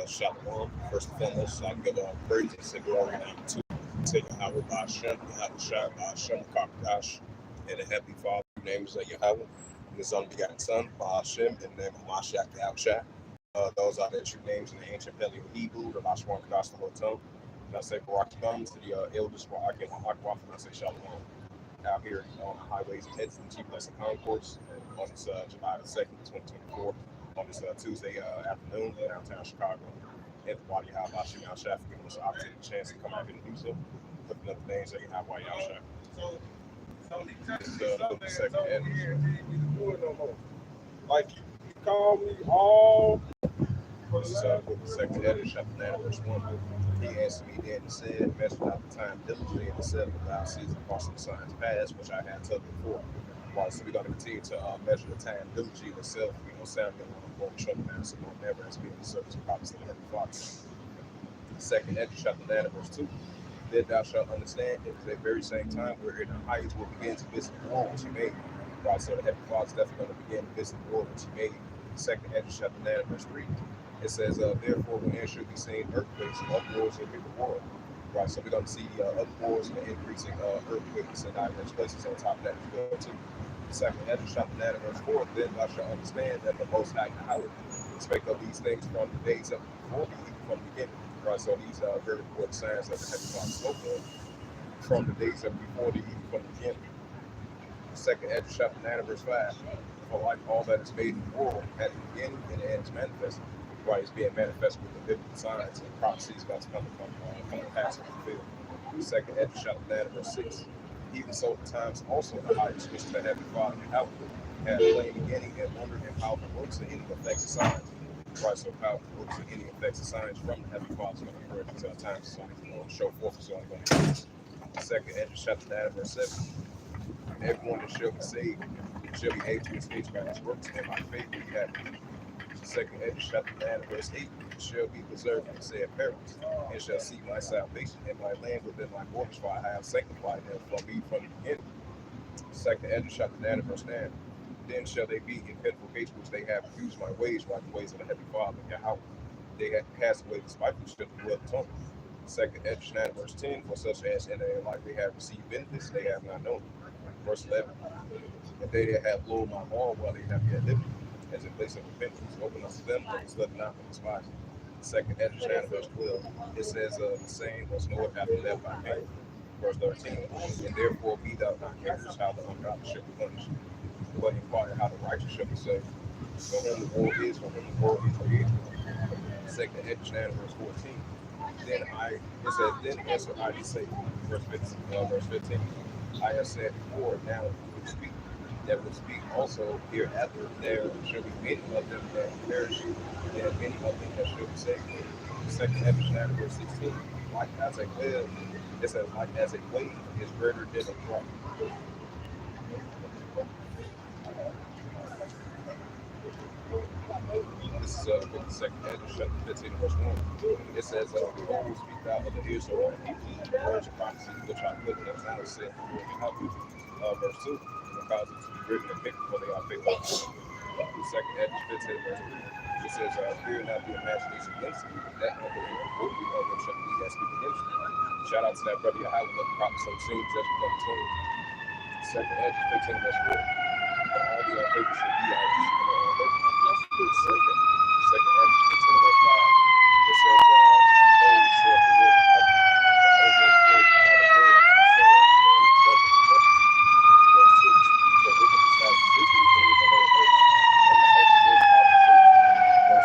Shalom. First and foremost, I give all praises and glory and honor to Yahweh Ba'ashem, Yahweh Shai Ba'ashem, Kakadash, and the Heavenly Father, whose name is Yahweh, and His unbegotten Son, Ba'ashem, in the name of Mashiach Yahweh Shai. Those are the true names in the ancient Paleo Hebrew, the Lashwan Kadash, the Hotel. And I say Barak Thumb to the elders, Barak and Akwaf, and I say Shalom. Out here on the highways and Hedges and Chief Lesson Concourse on this July the 2nd, 2024, on this Tuesday afternoon in downtown Chicago. And the body how about Shimon Shaf for giving us an opportunity, chance to come out here and do so. Looking up the names that you have while y'all Shaf. This is the second editor. Like you call me all. This is the second editor, chapter 9, verse 1. He answered me then and said, measure out the time diligently in the 7 of thou seasons across the signs past, which I had told before. Right, so we're going to continue to measure the time diligently in itself. You know, Samuel on trouble now, so never has been the service of prophets of the Heavenly Father. Second Ezra chapter 9, verse 2. Then thou shalt understand it is at the very same time where in the heights will begin to visit the world which he made. Right, so the Heavenly Father is definitely going to begin to visit the world which he made. Second Ezra chapter 9, verse 3. It says, therefore, when there should be seen earthquakes and uproars in the world. Right, so we're going to see uproars and increasing earthquakes in diverse places on top of that as well, too. Second Ezra chapter 9, verse 4, then thou shalt understand that the Most High Yahweh spake of these things from the days of before me, even from the beginning. Right, so these are very important signs that the Heavenly Father spoke of from the days of before the even from the beginning. Second Ezra chapter 9, verse 5, for like all that is made in the world, at the beginning and the end is manifested. Right, it's being manifested with the biblical signs and prophecies about to come to pass and fulfilled. Second Ezra chapter 9, verse 6. Even so, the times also the highest, which the Heavenly Father and Yahweh had plain beginning and wonder and powerful works and any effects and signs. Right, so powerful works and any effects and signs from the Heavenly Father is going to occur until times is going to show forth is only going to be. Second Ezra chapter 9, verse 7. Everyone that shall be saved shall be able to escape by his works and by faith will be happy. Second Ezra chapter 9, verse 8, shall be preserved from said perils, and shall see my salvation in my land within my borders, for I have sanctified them from me from the beginning. Second Ezra chapter 9, verse 9, then shall they be in pitiful case which they have used my ways like the ways of the Heavenly Father, Yahweh. They have passed away despitefulship of the will of tongue. Second Ezra 9, verse 10, for such as in their life they have received benefits, they have not known. Verse 11, and they that have lowered my law while they have yet lived, as a place of repentance, open unto them, but it's left not for despising. Second Ezra 9, verse 12, it says, the same was Lord after left by pain. Verse 13, and therefore be thou not curious how the ungodly shall be punished, but inquire how the righteous shall be saved. For whom the world is, for whom the world is created. Second Ezra 9, verse 14. It says, then answer I to say, verse 15, I have said before, now we speak. That will speak also hereafter, there shall be many of them that perish, and many of them that shall be saved. Second Ezra 9, verse 16, like as a wave, it says, like as a wave is greater than a drop. This is book of Second Ezra, chapter 15, verse 1. It says, behold, speak thou of the ears of all people, the words of prophecy, which I put in the mouth, said the Lord. Verse 2, because it is written in paper, for they are faithful. Second Ezra 15, verse 3. It says, fear not the imagination against you, that unbelieving will be of them shall be that speak against you. Shout out to that brother Yahweh, let the prophets so soon, judgment from the tomb. Second Ezra 15, verse 4. For all the unfaithful shall be our heat and our unfaithful. Second Ezra 15, verse 5. It says, behold, saith the Lord Yahweh, the word by the word, verse 6. For wickedness has increased through the whole earth, and the earth is verse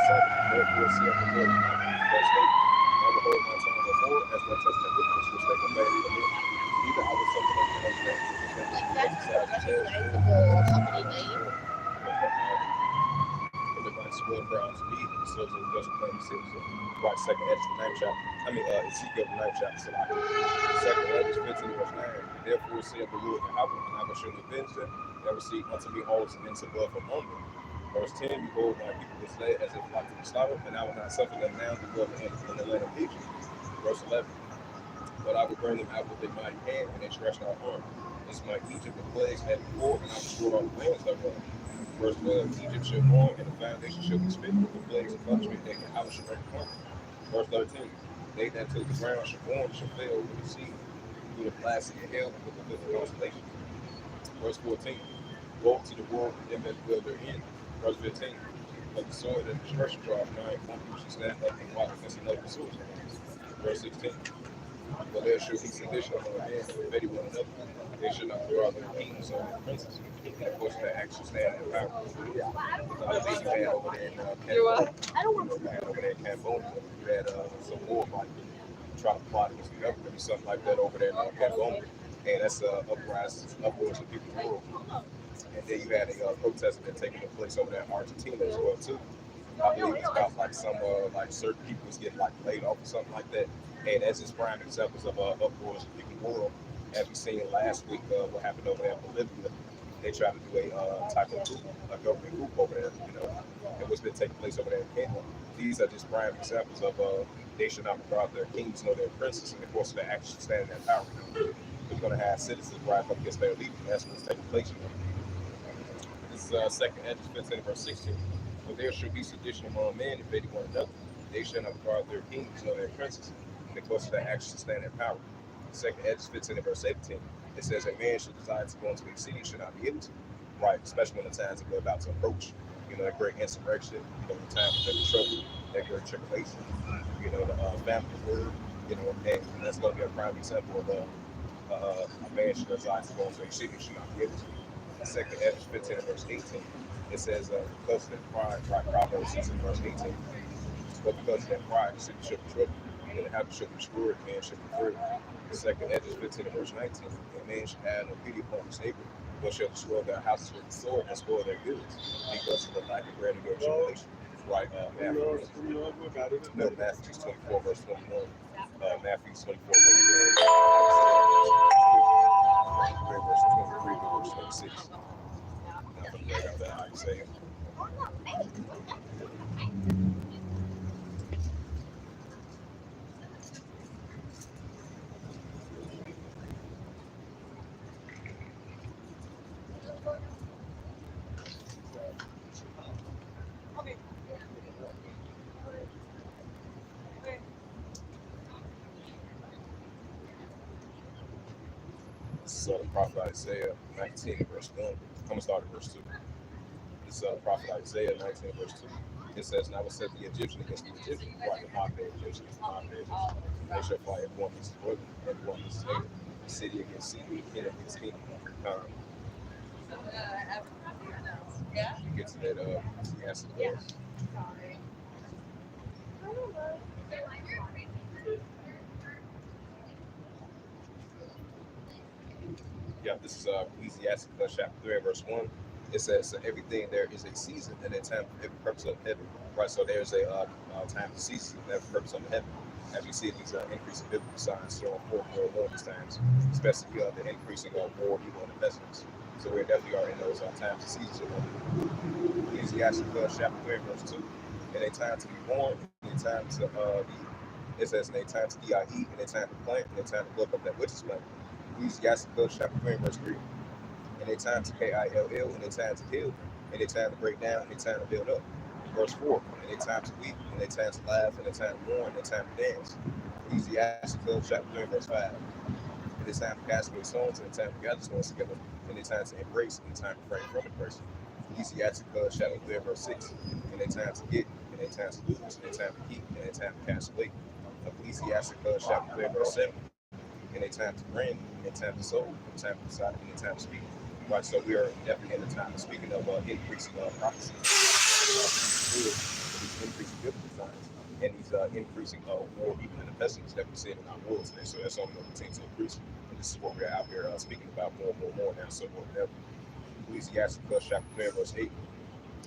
7. Therefore saith the Lord Yahweh, verse 8. I will hold my tongue no more, as one touching the wickedness which they command me to do. Neither I will suffer them to understand which they should be exercised to the device will browse me, so to just claim citizen. Right, second Ezra 9 chapter. Ezekiel 9 chapter. Second Ezra 15 verse 9. Therefore saith the Lord Yahweh, and I will surely avenge them that receive unto me all and into blood from among them. Verse 10, behold, my people is led as if flock to the slaughter, and I will not suffer them now to dwell in the land of Egypt. Verse 11, but I will bring them out with a mighty hand and a stretched out arm. This might Egypt with plagues had before, and I will restore all the lands thereof. Verse 12, Egypt shall mourn, and the foundation shall be split with the plagues of punishment, that the house shall break apart. Verse 13, they that took the ground shall mourn, shall fail with the sea, through the blasting of hell, with the fifth constellation. Verse 14, woe to the world and them that dwell therein. Verse 15, but the sword and the destruction draw nigh, one who shall stand up and watch against another sword. Verse 16, but there shall be sedition among men, invading one another. They should not draw their kings or their princes. And of course, that actually stand in power. I think you had over there in Cambodia. You had over there in Cambodia. You had some war like try to plot against the government or something like that over there in Cambodia. And that's uprising, upwards of people's world. And then you had a protest that taking place over there in Argentina as well too. I believe it's about like some like certain people was getting like laid off or something like that. And that's just prime examples of upwards of people's world. As we seen last week, what happened over there in Bolivia, they tried to do a type of coup, a government coup over there, and what's been taking place over there in Kenya. These are just prime examples of they should not regard their kings nor their princes, and of course their actions stand in their power. They're going to have citizens rise up against their leaders. That's what's taking place. This is second Hedges 15 verse 16. For there shall be sedition among men invading one another. They shall not regard their kings nor their princes, and of course their actions stand in power. Second Hedges 15 verse 17. It says a man should desire to go into a city should not be able to. Right, especially when the times that we're about to approach. A great insurrection, the time of the trouble, that great tribulation, the famine of word, and that's going to be a prime example of a man should desire to go into a city should not be able to. Second Ezra 15 verse 18, it says, because of that pride, right, Proverbs 6 verse 18, but because of that pride, the city should be troubled, and the house should be destroyed, man should be free. Second Ezra 15 verse 19, a man should have no pity upon his neighbor, but shall destroy their houses with the sword and spoil their goods, because of the lack of bread and their tribulation. Right, Matthew 24 verse 21. Matthew 24 verse 23 verse 26. Now, from there, that how you say it. This is the prophet Isaiah 19 verse 1. I'm going to start at verse 2. This is the prophet Isaiah 19 verse 2. It says, now I will set the Egyptian against the Egyptian, right? The mob day Egyptian against the mob day Egyptian. They shall fly everyone against his brother, everyone against his neighbor, city against city, kingdom against kingdom. You get to that, yes, it does. Yeah, this is Ecclesiastes chapter 3 verse 1. It says, so everything there is a season and a time for every purpose of heaven. Right, so there's a time for season and every purpose of heaven. As we see these increasing biblical signs showing forth more and these times, especially the increasing of war, evil, and pestilence. So we definitely are in those times of seasons. Ecclesiastes chapter 3 verse 2. And a time to be born, and a time to be, it says, and a time to eat, and a time to plant, and a time to look up that which is planted. Ecclesiastes chapter 3 verse 3. And a time to kill, and a time to kill, and a time to break down, and a time to build up. Verse 4, and a time to weep, and a time to laugh, and a time to mourn, and a time to dance. Ecclesiastes chapter 3 verse 5. And a time to cast away stones, and a time to gather stones together, and a time to embrace, and a time to refrain from embracing. Ecclesiastes chapter 3 verse 6. And a time to get, and a time to lose, and a time to keep, and a time to cast away. Ecclesiastes chapter 3 verse 7. And a time to bring, and a time to sow, and a time to decide, and a time to speak. Right, so we are definitely in the time of speaking of increasing prophecy, these increasing biblical signs, and these increasing war, even in the pestilence that we see in our world today. So that's only going to continue to increase. And this is what we're out here speaking about more and more now, so more than ever. Ecclesiastes chapter 3 verse 8.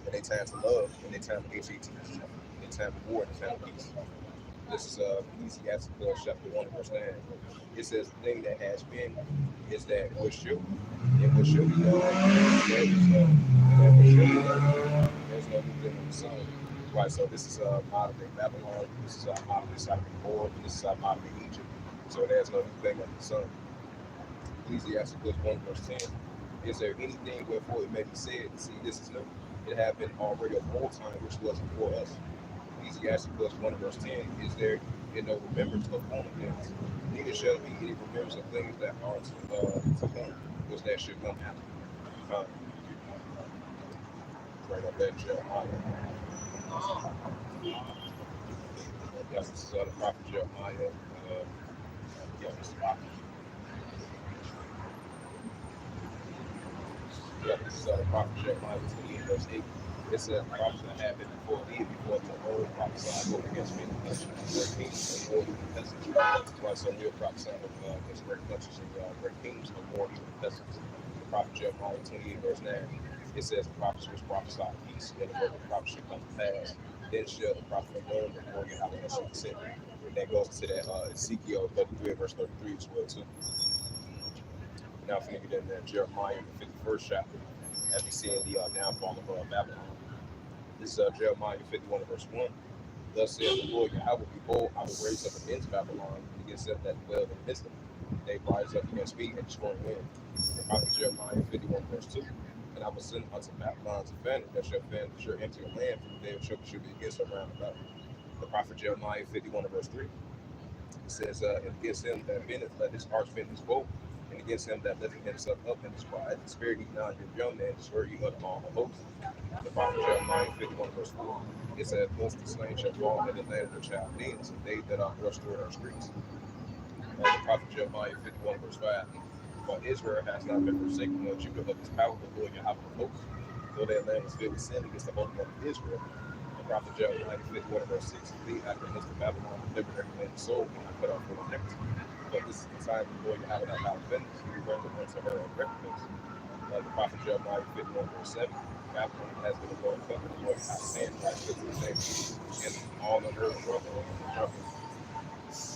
And a time to love, and a time to HATE, and a time to war, and a time to peace. This is Ecclesiastes chapter 1 verse 9. It says, the thing that has been is that what should be, and what should be done, that is that what should be done. There's no new thing on the sun. Right, so this is modern day Babylon, this is modern day Sodom and Gomorrah, this is modern day Egypt. So there's no new thing under the sun. Ecclesiastes 1 verse 10. Is there anything wherefore it may be said, see, this is new? It happened already of old time, which was before us. Ecclesiastes plus 1 verse 10. Is there no remembrance of former things? Neither shall be any remembrance of things that are to come, which that should come after. Right up there, Jeremiah. Yes, this is the prophet Jeremiah. Yeah, this is the prophet Jeremiah 28 verse 8. It says, prophets that have been before thee, before the old prophesied over against me, great kings and more even peasants. That's why some will prophesy against great countries and great kings and more even peasants. The prophet Jeremiah 28 verse 9. It says, the prophets which prophesy peace, and the word of the prophet shall come to pass. Then shall the prophet be known before Yahweh has sent. That goes to that Ezekiel 33 verse 33 as well too. Now if we get in there, Jeremiah the 51st chapter, as we see in the downfall of Babylon. This is Jeremiah 51 verse 1. Thus saith the Lord Yahweh, behold, I will raise up against Babylon against them that dwell in the midst of it. They rise up against me and destroy them. The prophet Jeremiah 51 verse 2. And I will send unto Babylon to fan that shall enter your land, for the day of trouble should be against them round about. The prophet Jeremiah 51 verse 3. It says, and against him that bendeth, let his heart bend his bow, and against him that lifteth himself up in his pride, spare ye not your young man, destroy ye of all the hosts. The prophet Jeremiah 51 verse 4. It says, most the slain shall fall in the land of the Chaldeans, and they that are rushed through our streets. The prophet Jeremiah 51 verse 5. For Israel has not been forsaken, nor Judah of his power, the Lord Yahweh of hosts, though their land was filled with sin against the Holy One of Israel. The prophet Jeremiah 51 verse 6. Thee after the midst of Babylon delivered every man's soul, and I cut off from the necks. But this is the time the Lord Yahweh hath not vengeance, he will render unto her a recompense. The prophet Jeremiah 51 verse 7. Babylon has been a Lord covenant, the Lord has stand right to the name, and all of her trouble,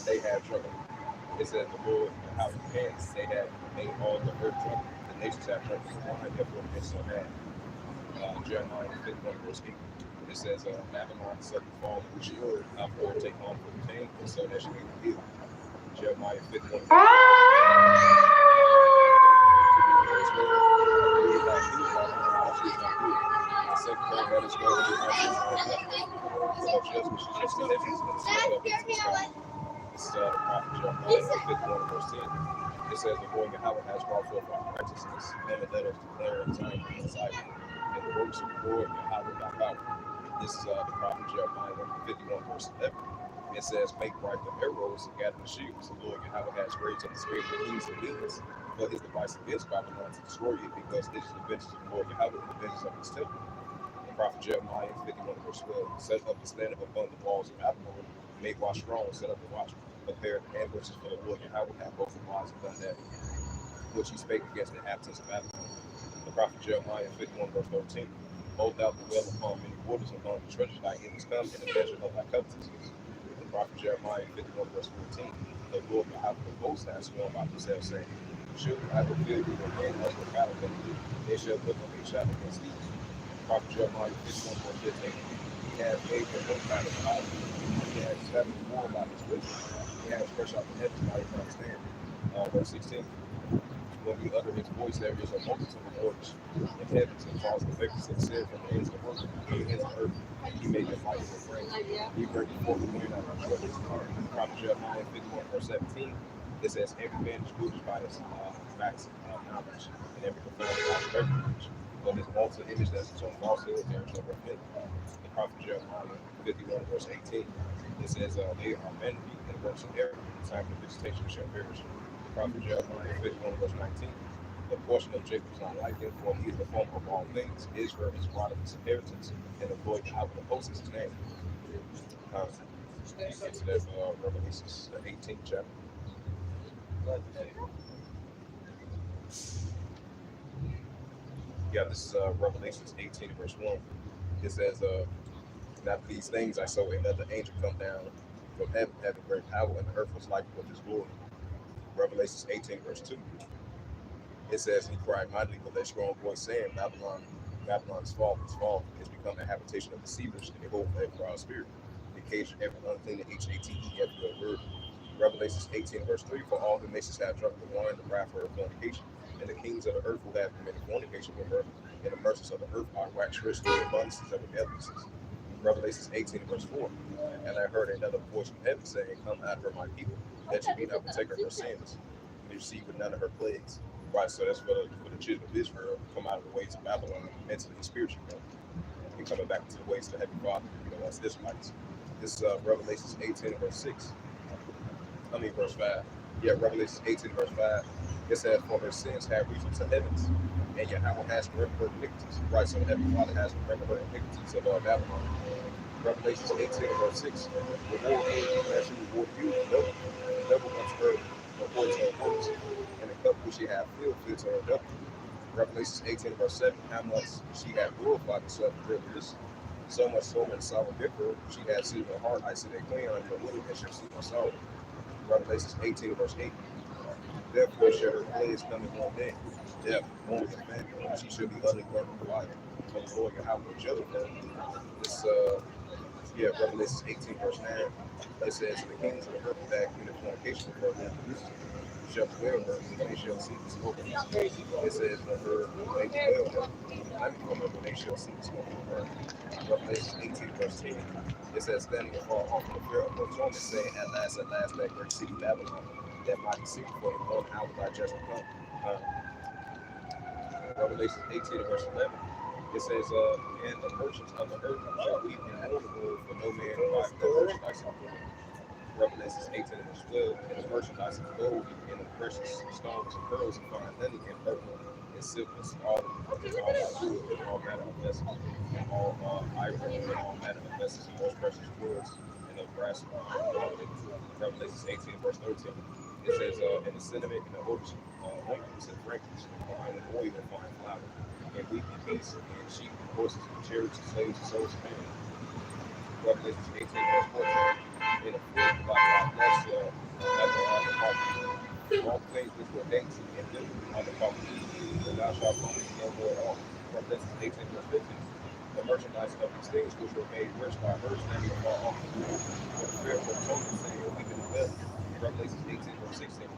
they have trouble. It says the Lord Yahweh hands, they have made all the earth trouble. The nations have trouble, and therefore it's so bad. Jeremiah 51 verse 8. It says, Babylon suddenly fall in the shield, for take on for the king, and so that she may be healed. Jeremiah 51 verse 8. The second thing that is going to be this is the prophet Jeremiah 51 verse 10. It says, the Lord Yahweh has brought forth our righteousness, and let us declare in Zion and Zion, and the works of the Lord Yahweh thy power. This is the prophet Jeremiah 51 verse 11. It says, make bright the arrows and gather the shields. The Lord Yahweh has raised up the spirit of the kings and kings, but his device against Babylon to destroy it, because it is the vengeance of the Lord Yahweh and the vengeance of his temple. The prophet Jeremiah 51 verse 12. Set up the standard upon the walls of Babylon, make watch strong, set up the watch, prepare the ambushes for the Lord Yahweh, have both the wise and done that, which he spake against the inhabitants of Babylon. The prophet Jeremiah 51 verse 13. Hold thou the well upon many waters, upon the treasures thy enemies come, in the measure of thy covetousness. The prophet Jeremiah 51 verse 14. The Lord Yahweh of hosts has sworn by himself, saying, surely I will fill thee with men as the battle than thee, they shall look on each other against thee. Prophet Jeremiah 51 verse 15. He has made the most out of the power. He has established the war by his wisdom. He has stretched out the heavens by his understanding. Verse 16. When he uttered his voice, there is a multitude of waters in heavens, and caused the vapors to descend from the ends of the earth, from the ends of the earth. He made them light with rain. He brought forth the wind out of the shortness. Prophet Jeremiah 51 verse 17. It says, every man is judged by his facts of knowledge, and every performer by his refuge. But his altar image that is on falsehood, there is no repentance. The prophet Jeremiah 51 verse 18. It says, they are vanity and works of error. The time of visitation shall perish. Prophet Jeremiah 51 verse 19. The portion of Jacob is not like him, for he is the former of all things. Israel is part of his inheritance, and the Lord Yahweh of hosts is his name. Into that Revelation, the 18th chapter. Yeah, this is Revelation 18 verse 1. It says, and after these things I saw another angel come down from heaven, having great power, and the earth was like with his glory. Revelation 18 verse 2. It says, he cried mightily with a strong voice, saying, Babylon, Babylon is fallen, it's become a habitation of deceivers, and behold, a proud spirit, the cage of every unclean, the HATE, every good word. Revelation 18 verse 3, for all the nations have drunk the wine, the wrath of her fornication, and the kings of the earth will have committed fornication with her, and the merchants of the earth are wax rich through the abundances of the beneficences. Revelations 18 verse 4. And I heard another voice from heaven saying, Come after my people, that you be not partaker of her sins, and you receive with none of her plagues. Right, so that's for the children of Israel, come out of the ways of Babylon, mentally and spiritually, and coming back into the ways of the Heavenly Father, as Israelites. This Revelations 18 verse 6. Verse 5. Yeah, Revelations 18 verse 5. It says, For her sins have reached to heavens, and Yahweh has remembered her iniquities. Right, so the Heavenly Father has remembered her iniquities of Babylon. Revelations 18 verse 6. Reward her as she reward you, double unto her according to her works, and the cup which she hath filled to her double. Revelations 18 verse 7. How much she hath glorified herself in this, so much so in solemn victory, she hath seen her heart, I see that clean on her women, and shall see my soul. Revelations 18 verse 8. Therefore shall her plagues come in one day, death, mourning, and famine, and she shall be utterly burned with fire. For the Lord Yahweh will judge her. This Revelations 18 verse 9. It says, the kings of the earth that commit fornication with her and shall dwell her, and they shall see the smoke of his face. It says, when her they dwell her, from her, when they shall see the smoke of her. Revelation 18 verse 10. It says, standing afar off from the fear of her torment, saying, at last, that great city Babylon, that mighty city, for in 1 hour thy judgment come. Revelation 18 verse 11. It says, and the merchants of the earth shall weep and mourn the world, for no man buys no merchandise of the world. Revelation 18 verse 12. And the merchandise of gold, and the precious stones and pearls, and fine linen, and purple, and silk, and all wood, and all manner of vessels, and all ivory, and all manner of vessels, and most precious woods, and of brass and iron. Revelation 18 verse 13. It says, and the cinnamon, and the ointments, and frankincense, and oil, and fine flour, and wheat, and beasts, and sheep, and horses, and chariots, and slaves, and souls, and men. Revelation 18 verse 14. In a fourth, that's all things which were dainty and little on the property, and thou shalt find no more at all. Revelation 18 verse 15. The merchandise of these things which were made rich by her standing afar off the wall, with the fear of her children, saying, weeping and well. Revelation 18 verse 16.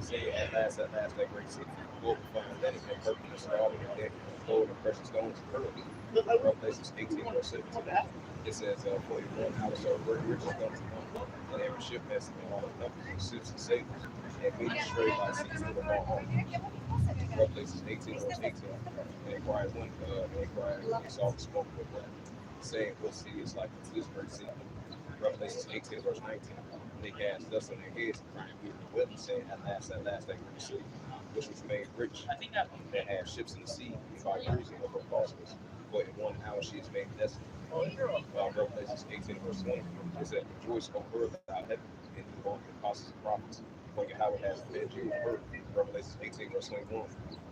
Saying, at last, that great city, gold and fine linen, and purple and scarlet, and dead, gold and precious stones and pearls. Revelation 18 verse 17. It says, for in 1 hour so great riches come to come, and every ship has in all the companies of ships and sailors, and meeting straight by seas to the far off. Revelation 18 verse 18. And it cried one, and saw the smoke of the saying, what city is like this great city? Revelation 18 verse 19. They cast dust on their heads, crying, we are weeping, saying, at last, that great city, which was made rich, that had ships in the sea, and by cruising of her prosperous. For in 1 hour she is made desolate. Revelation 18 verse 20. It said, rejoice, O her, thou heaven, and you all the apostles and prophets, for Yahweh has avenged you of her. Revelation 18 verse 21.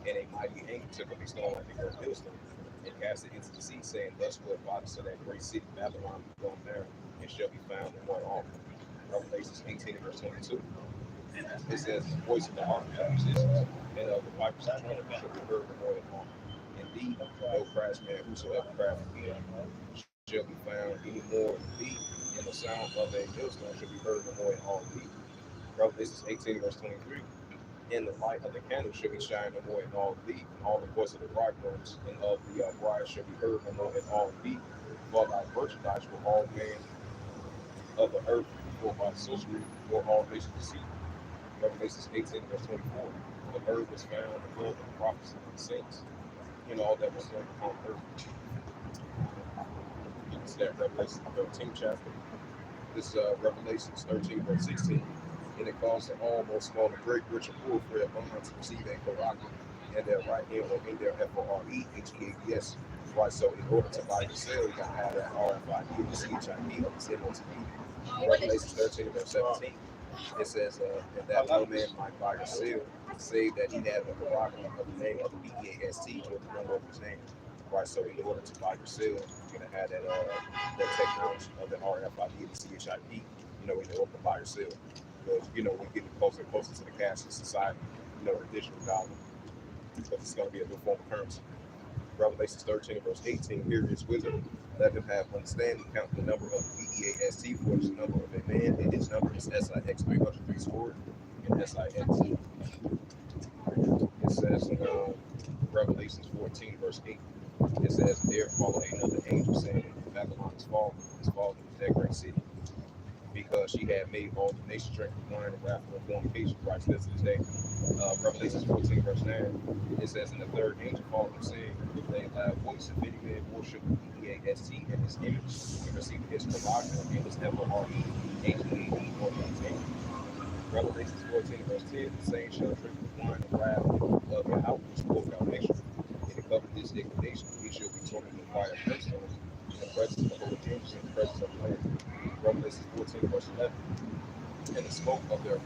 And a mighty angel took up a stone like a great millstone, and cast it into the sea, saying, thus will the bodies of that great city Babylon be gone down, and shall be found in one offering. Revelation 18 verse 22. It says, the voice of the harp of musicians, and of the pipers of trumpet shall be heard no more than all. Indeed, no craftsman whosoever crafted again shall be found any more in thee, and the sound of a millstone shall be heard no more in all thee. Revelation 18 verse 23. And the light of the candle shall be shining no more in all thee, and all the voice of the bridegrooms and of the bride shall be heard no more in all thee. For thy merchandise will all men of the earth, for by sorcery, for all nations to see. Revelation 18 verse 24. The earth was found above the prophets of the saints, and all that was done upon earth. You can see that Revelation 13 chapter. This Revelation 13 verse 16. And it calls to all, both small and great, rich and poor, for their bonds to receive a Koraka and their right hand or in their FOREHEADS. Right, so in order to buy or sell, you gotta have that RFID, the CHIP, or the MOTP. Revelation 13 verse 17. It says, and that no man might buy or sell, save that he have the Koraka of the name of the BEAST or the number of his name. Right, so in order to buy or sell, you're gonna have that technology of the RFID and the CHIP, in order to buy or sell. Because, we're getting closer and closer to the cashless society, the digital dollar, because it's going to be a new form of currency. Revelation 13 verse 18, here is wisdom. Let him have understanding, count the number of the BEAST, for it is the number of a man, and his number is SIX 303 sword, and SIX. It says in Revelations 14, verse 8. It says, there followed another angel saying, Babylon is fallen is that great city, because she had made all the nations drink the wine of wrath of fornication. Christ says to this day. Revelations 14, verse 9, it says, and the third angel followed him, saying with a loud voice, if any man worship EAST and his image, and receive his provider and his FORE, HEAD, or his name. Revelations 14, verse 10, the same shall drink the wine of wrath of Yahweh, which poured out nation. And to cover his indignation, he shall be tormented by fire and brimstone in the presence of the holy angels and in the presence of the Lamb. Revelations 14, verse 11, and the smoke of their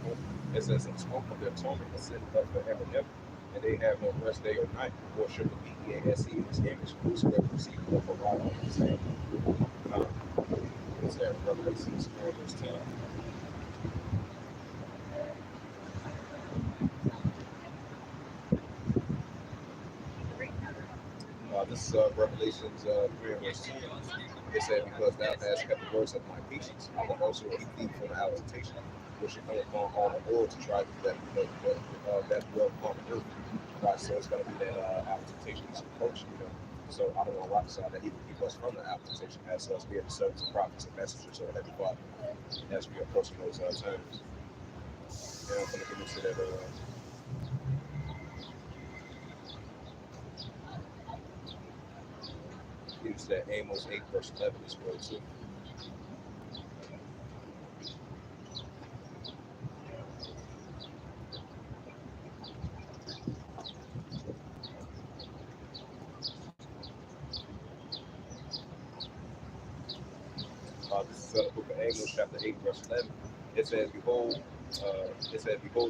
it says, and the smoke of their torment ascended up forever and ever, and they have no rest day or night, worship of EASE in his image, whosoever received the right on his name. It's there, Revelations 4, verse 10. This is Revelations 3, verse 10. It said, because thou hast kept the words of my patience, I will also keep thee from the hour of temptation, which shall come upon all the world to try that dwell upon the earth. Right, so it's going to be that hour of temptation is approaching, So I don't want to rock side that he will keep us from the hour of temptation as us being the servants of prophets and messengers of Heavenly Father as we approaching those times. And I'm going to get into that. Into that Amos 8, verse 11 as well, too. This is the book of Amos, chapter 8, verse 11. It says, behold,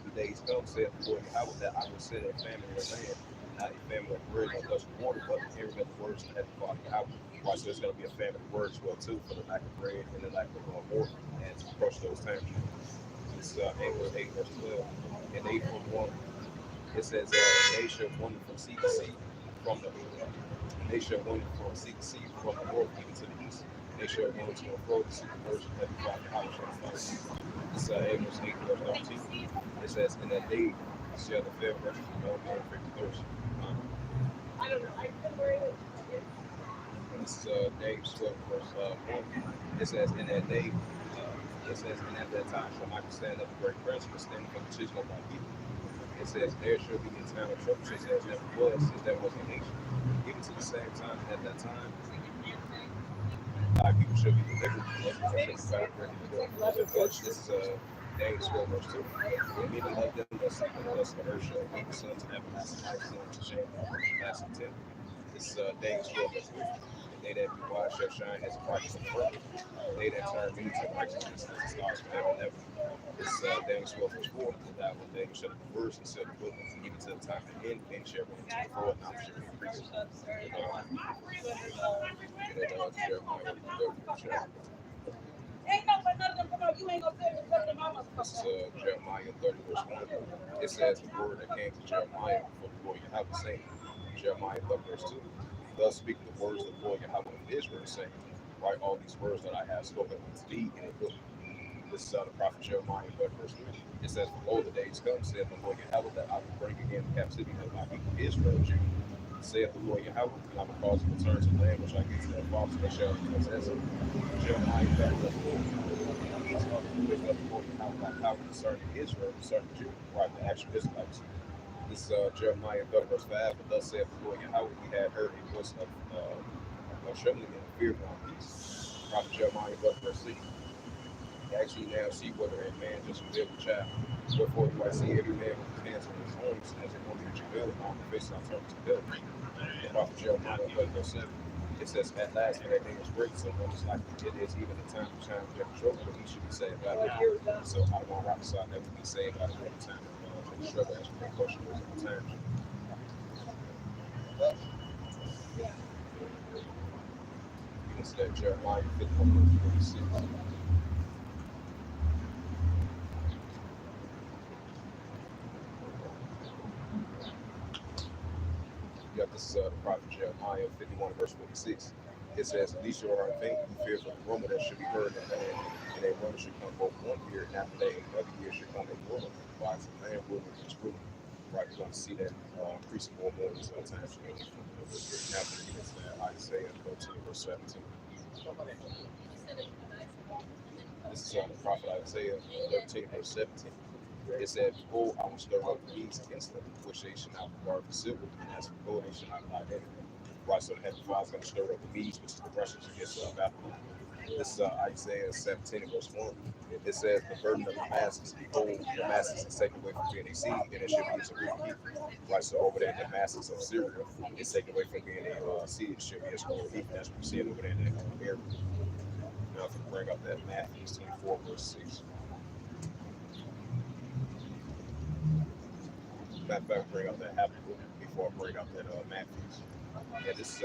the days come, saith the Lord Yahweh, that I will send a famine in the land, not a famine of bread or lust of water, but the hearing of the words of the Father Yahweh. Why, so there's going to be a famine of words as well, too, for the lack of bread and the lack of water, and to approach those times. This is Amos 8, verse 12. And they from one, it says, they shall wander from sea to sea, from the they shall wander from sea to sea, from the north even to the east. They shall go to and fro to seek the words of Heavenly Father Yahweh. This is Amos 8, verse 13. It says, in that day shall the fair worship no man afraid to thirst. This is James 12, verse 1. It says, in that day, it says, and at that time shall Michael stand up a great prince, but standing for the children of my people. It says, there shall be a time of trouble, such as never was, since there was a nation. Even to the same time, at that time, people should be delivered. This is James 12, verse 2. And many of them that seek the dust of the earth shall be the sons of everlasting life, sons of shame, everlasting temple. This is James 12, verse 3. And they that be wise shall shine as a brightness of the firmament. They that turn many to righteousness as the stars forever and ever. This is James 12, verse 4. And that one day shall be worse and seal the book, even to the time of the end, and shall run into the floor, and knowledge shall be increased. This is Jeremiah 30, verse 1. It says, the word that came to Jeremiah before the Lord Yahweh, saying, Jeremiah 30, verse 2. Thus speak the words of the Lord Yahweh of Israel, saying, write all these words that I have spoken unto thee in a book. This is the prophet Jeremiah 30, verse 3. It says, behold, the days come, saith the Lord Yahweh, that I will bring again the captivity of my people Israel, Judah. Saith the Lord Yahweh, and I will cause them to return to the land which I give to their fathers, they shall possess it. Jeremiah 30, verse 4. These are the words of the Lord Yahweh by power concerning Israel, concerning Judah, right, the actual Israelites. This is Jeremiah 30, verse 5. But thus saith the Lord Yahweh, we had heard a voice of trembling and fear of our peace. Prophet Jeremiah 30, verse 6. Actually now see whether a man just bear with child. Wherefore do I see every man with his hands on his arms, as a woman in travail upon the face I turn to bill. The prophet Jeremiah 30, verse 7. It says, at last when that day is great, so one is like it is even the time of time of trouble, but he should be saved by the Lord. So I want to rock side that we be saved by the Lord in time of struggle as we approach those times. It's that Jeremiah 51, 46. Yeah, this is the prophet Jeremiah 51, verse 46. It says, these shall are faint and fear for the rumor that should be heard in the land, and a rumor should come both 1 year, and after that another year should come a rumor, wise and man, rumor is ruler. Right, we're going to see that increasing more and more in this time. Now, for the Isaiah 13, verse 17. This is the prophet Isaiah 13, verse 17. It said, "Behold, I will stir up the Medes against them, which they should not regard for silver, and as for gold, they should not buy them." Right, so the Heavenly Father is going to stir up the Medes, which is the Russians against Babylon. This is Isaiah 17, verse 1. It says, "The burden of the masses, behold, the masses is taken away from being a seed, and it should be as a real people." Right, so over there, the masses of Syria is taken away from being a seed, it should be as a real people. That's what we see over there in that area. Now, if we bring up that Matthew 24, verse 6. Matter of fact, bring up that Habakkuk before I bring up that Matthews. And this is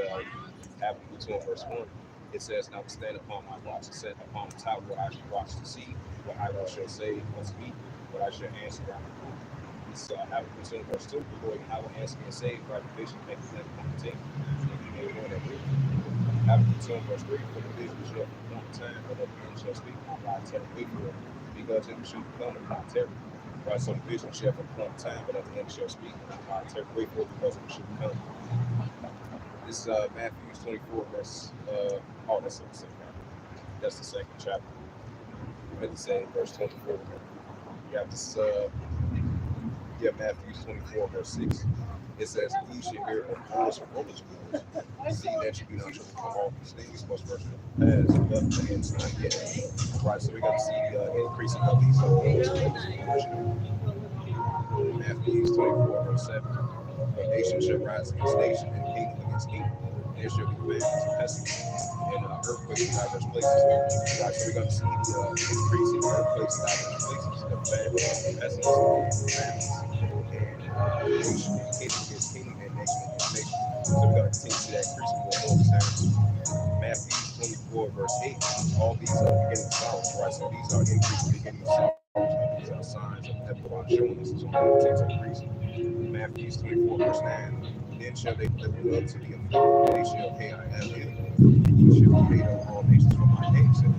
Habakkuk 2 verse 1. It says, "Now stand upon my rocks, and set upon the tower where I shall watch to see, what I shall say unto me, what I shall answer them." This is Habakkuk 2 verse 2. "The Lord, I will answer me and say, write the vision, make the never come to take." You may know that with Habakkuk 2 verse 3. "For the vision shall perform time, but at the end shall speak, my God tell me for it, because it shall become and not terror." Right, so the vision shall perform time, but at the end shall speak, and my God wait for it, because it shall come. This is Matthew 24, verse, that's the second chapter. That's the second chapter. I meant to say verse 24. Yeah, this Matthew 24, verse 6. It says, "Ye should hear of wars and rumors of wars. See that you be not troubled from all these things, must first pass, but the end's not yet." Right, so we're going to see the increasing of these wars and rumors of wars. Matthew 24, verse 7. "For nation shall rise against nation, and kingdom against kingdom. There shall be famines and pestilence, and earthquakes in diverse places." Right, so we're going to see the increasing earthquakes in diverse places, the pestilence, famines, and nation, kingdom against kingdom, and nation against nation. So we're going to continue to see that increasing more and more time. Matthew 24, verse 8. "All these are the beginning of sorrows." Right, so these are increasing beginning of sorrows, and these are signs of the heavenly God showing us it's only going to take to increase. Matthew 24, verse 9. "Then shall they deliver you up to be afflicted, and they shall pay I am you, and you shall be hated of all nations for my name's sake."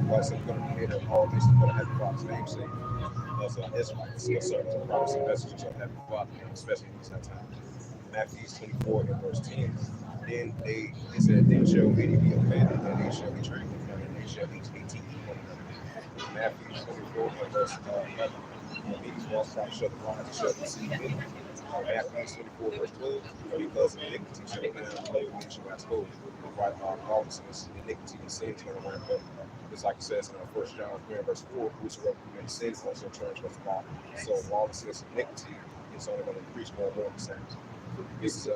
Right, so we're going to be hated of all nations for the heavenly Father's name's sake. As Israelites, concerning the prophets and messages of heavenly Father, especially in these times. Matthew 24 and verse 10. It said, "Then shall many be offended, and they shall betray one another, and they shall each hate one another." Matthew 24 and verse 11. "And these false prophets shall arise and shall deceive many." Matthew 24 verse 12. "Because iniquity shall abound, love men shall wax cold." Right, lawlessness, iniquity, and sin is going to ramp up. It's like it says in 1 John 3 verse 4, "Whosoever commits sin also transgress the law." So lawlessness, iniquity is only going to increase more and more in the sins. This is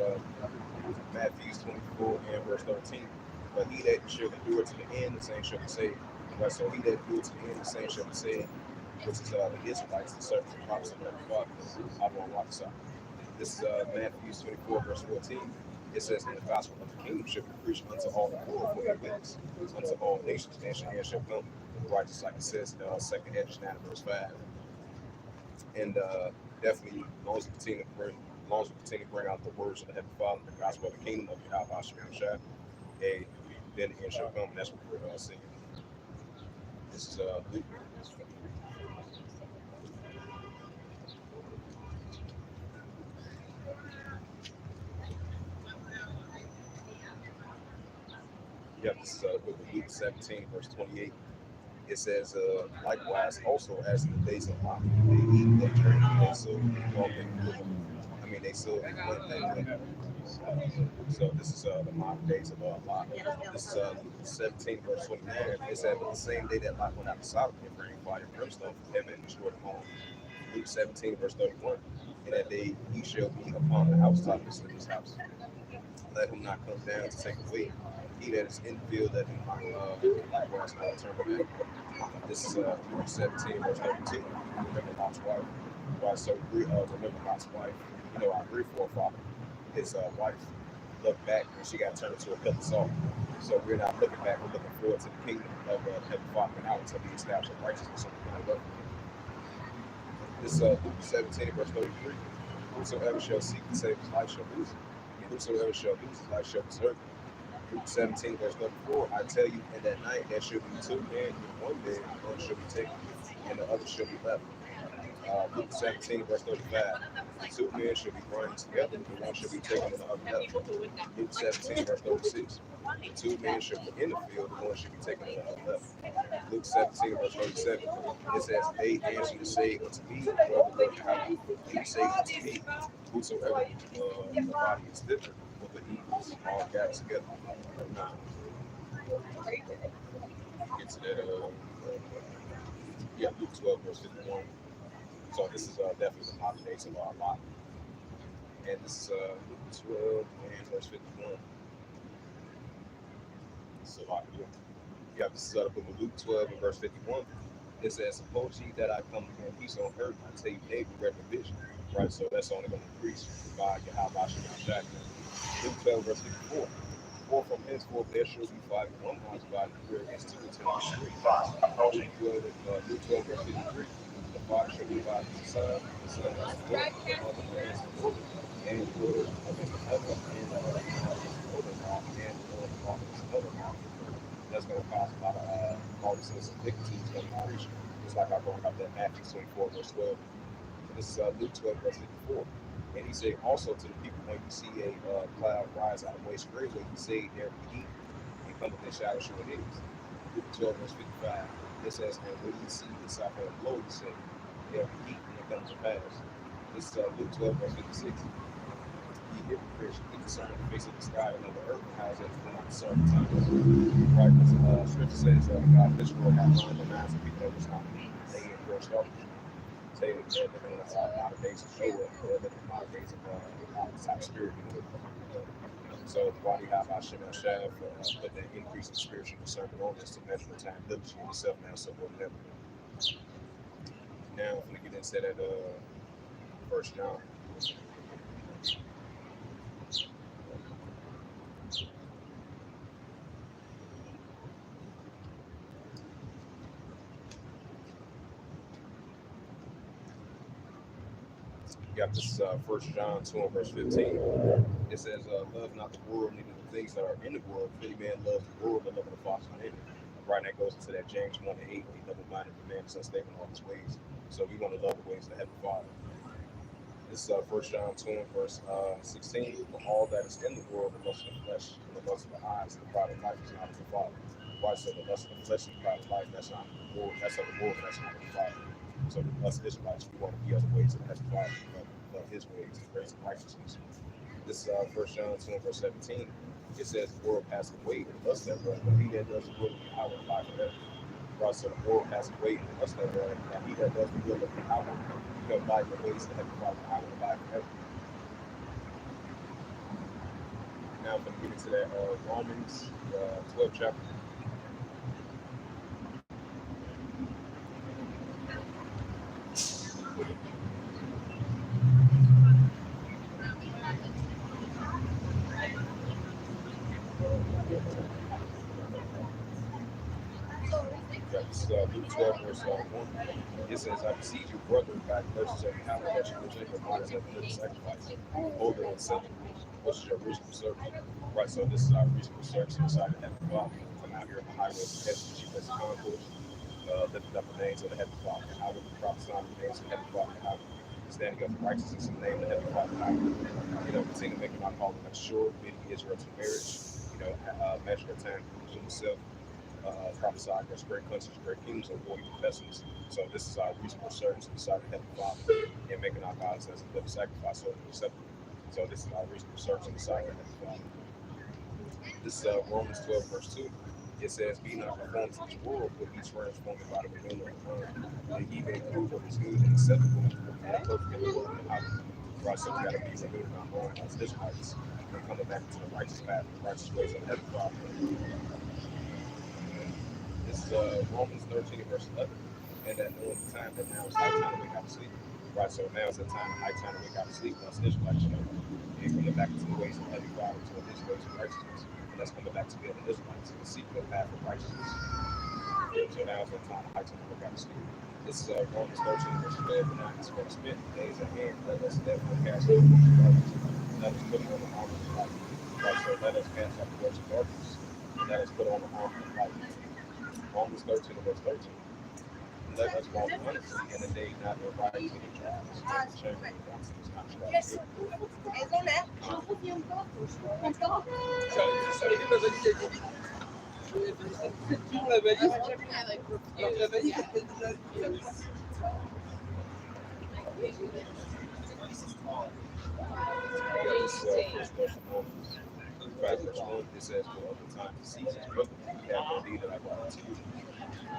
Matthew 24 and verse 13. "But he that shall endure to the end, the same shall be saved." Right, so he that endure to the end, the same shall be saved, which is the Israelites, the servants and prophets of the Father. I won't watch this out. This is Matthew 24, verse 14. It says, "And the gospel of the kingdom shall be preached unto all the world for a witness unto all nations, and shall come." Right, just like it says in 2 Hedges 9, verse 5. And definitely, as long as we continue to bring out the words of the Heavenly Father, the gospel of the kingdom of Yahweh Hashem Shai, then the end shall come. And that's what we're seeing. This is Luke. Yep, this is Luke 17, verse 28. It says, "Likewise, also as in the days of Lot, they eat, they drink, they sow, well, they sow and plant, they live." So this is the modern days of Lot. This is Luke 17, verse 29. It said, "But the same day that Lot went out to Sodom, it rained fire and brimstone from heaven and destroyed them all." Luke 17, verse 31. "In that day he shall be upon the housetop of his house. Let him not come down to take away. He that is in the field, let him not likewise not return back." This is Luke 17, verse 32. Remember Lot's wife. Right, so remember Lot's wife. Our great forefather, his wife, looked back and she got turned into a pillar of salt. So we're not looking back, we're looking forward to the kingdom of Heavenly Father and out until he establishes righteousness. So we're going to love him. This is Luke 17, verse 33. "Whosoever shall seek to save his life shall lose it, and whosoever shall lose his life shall preserve it." Luke 17, verse 34. "I tell you, in that night there shall be two men in one bed, one shall be taken, and the other shall be left." Luke 17, verse 35. Two men should be grinding together, and one should be taken in the other left. Luke 17, verse 36. Two men should be in the field, and one should be taken in the other left. Luke 17, verse 37. It says, they answered and say unto me, Brother, Lord, how and he say unto me, whosoever the body is different, but the eagles all gathered together. Now, get to that, Luke 12, verse 51. So this is definitely the modern days of our lot. And this is Luke 12 and verse 51. So this is the book of Luke 12 and verse 51. It says, suppose ye that I come to bring peace on earth, I tell you, they be read the vision. Right, so that's only going to increase by Yahweh Shemashah. Luke 12, verse 54. For from henceforth there shall be five in one house divided against two until the street. Luke 12, verse 53. The father shall be divided against the son against the mother against the daughter, and the daughter against the mother, and the mother against the mother-in-law, and the mother-in-law against the mother-in-law. That's going to cause a lot of lawlessness and iniquity is going to increase. Just like I brought up that Matthew 24, verse 12. And this is Luke 12, verse 54. And he said also to the people, when you see a cloud rise out of the way straightway, you say there be heat, and come with their shadow sure it is. Luke 12, verse 55. It says, and when you see the south wind blow, you say, there be heat, and it comes to pass. This is Luke 12, verse 56. Ye hypocrites, you discern the face of the sky and of the earth, and how is it when I discern the times? Right, because scripture says God this world has learned the minds of people that was not me, they in gross darkness. Say that they're living in modern days of show up, they're living in modern days of type spirit. So why do you have Hashem and Shah put that increase in spiritual discernment on this to measure the time diligently yourself now so more than ever? Now I'm gonna get into that First John. Got this First John 2 and verse 15. It says, love not the world, neither the things that are in the world. If any man loves the world, the love of the Father is not in it. Right, that goes into that James 1 and 8, a double-minded man is unstable in all his ways. So we want to love the ways of the Heavenly Father. This is 1 John 2 and verse 16. For all that is in the world, the lust of the flesh, and the lust of the eyes, and the pride of life is not of the Father. Why? So the lust of the flesh and the pride of life, that's not of the world, that's of the world, but that's not of the Father. So us Israelites, we want to be other ways of the Heavenly Father, but his ways, the ways of righteousness. This is 1 John 2 and verse 17. It says the world passeth away and the lust thereof, but he that does the will of Yahweh abide forever. Right, so the world passeth away and the lust thereof, and he that does the will of Yahweh, he abide in the ways of the Heavenly Father, I will abide forever. Now I'm going to get into that Romans 12 chapter. Luke 12, verse 1. It says, I beseech you, brother, by the mercies of Yahweh, that you present your bodies as a living sacrifice, holy and acceptable, which is your reasonable service. Right, so this is our reasonable service inside the Heavenly Father. Come out here on the highways and hedges, chief as concourse, lifting up the names of the Heavenly Father. And I will be prophesying the names of the Heavenly Father. And I will standing up for righteousness in the name of the Heavenly Father. And I will, continue making my calling like sure, bidding Israel to marriage, measure the time to consume himself. Prophesy against great countries, great kingdoms, and war evil pestilence. So this is our reasonable service beside the Heavenly Father and making our bodies as a living sacrifice so acceptable. So this is our reasonable service beside the Heavenly Father. This is Romans 12, verse 2. It says, be not conformed to this world, but be transformed by the renewing of the mind, that ye may prove what is good and acceptable and perfect in the will of Yahweh. Right, so we got to be renewed in our mind as Israelites and coming back into the righteous path, the righteous ways of the Heavenly Father. This is Romans 13, verse 11. And that knowing the time that now is high time to wake out of sleep. Right, so now is the time, high time to wake out of sleep. That's Israelites, and coming back into the ways of the Heavenly Father, to his ways of righteousness. And that's coming back to the other Israelites and seek the path of righteousness. So now is the time, high time to wake out of sleep. This is Romans 13, verse 12. And now is for the spent days at hand. Let us therefore cast off the works of darkness. Let us put on the armor of light. Right, so let us cast off the works of darkness. And let us put on the armor of light. Romans 13, verse 13. Let us walk honestly in the day, not in rioting and drunkenness, and shame and forces, not strife. Yeah, this First Thessalonians 5 verse 1, it says, "For other times and seasons, brother, we have no need that I write to you."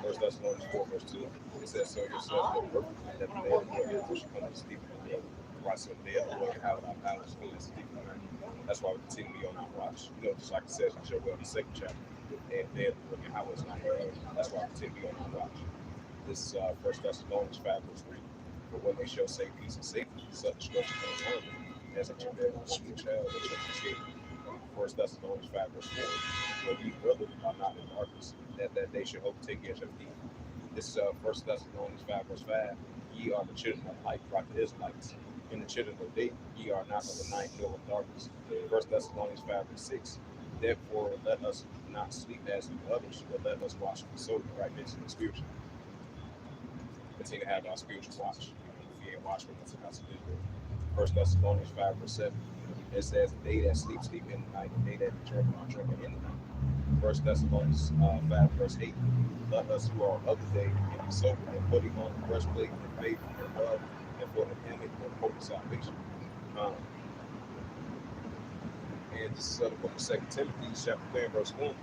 First Thessalonians 4 verse 2, it says, "So yourselves look perfect, and that the day of the Lord Yahuwah shall come as a thief in the night." Right, so the day of the Lord Yahuwah our power is coming as a thief in the night. That's why we continue to be on our watch. Just like it says in Joel, the second chapter, and the day of the Lord Yahuwah is not here. That's why we continue to be on our watch. This is First Thessalonians 5 verse 3. "But when they shall say peace and safety, such destruction comes upon them, as a sweet child that shall escape." First Thessalonians 5 verse 4. "But ye brothers are not in darkness, that they should overtake you as your thief." This is First Thessalonians 5 verse 5. "Ye are the children of light, like the Israelites. In the children of day, ye are not of the night nor of darkness." First Thessalonians 5 verse 6. "Therefore let us not sleep as do others, but let us watch and be sober," right? Mentally and spiritually. Continue to have our spiritual watch. If you ain't watchful, that's about to do it. First Thessalonians 5 verse 7. It says, "They that sleep, sleep in the night, and they that drink are drinking in the night." First Thessalonians 5 verse 8. "Let us who are of the day and be sober, and putting on the breastplate of faith and love, and for the helmet of hope of salvation." Um, and this is the book of 2 Timothy, chapter 3, verse 1.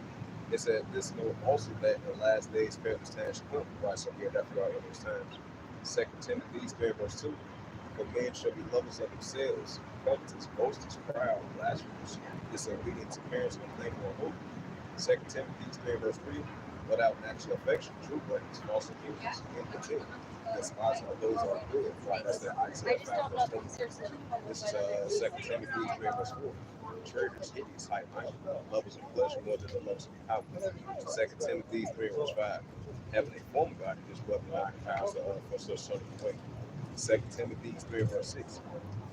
It says, "This know also that in the last days perilous times shall come." Right, so we are definitely out in those times. 2 Timothy 3, verse 2. "For men shall be lovers of themselves, covetous, boasters, proud, blasphemers, disobedient to parents, unthankful, and holy." 2 Timothy 3, verse 3. "Without natural affection, true blameless, false accusers, incontinent, despising of those who are good." Right, that's that Isaiah 5, verse 20. This is 2 Timothy 3, verse 4. "Traitors, hideous, high-minded, lovers of pleasure more than the lovers of power." 2 Timothy 3, verse 5. "Having a form of God, this weapon not empowers for such sort of way." 2 Timothy 3, verse 6.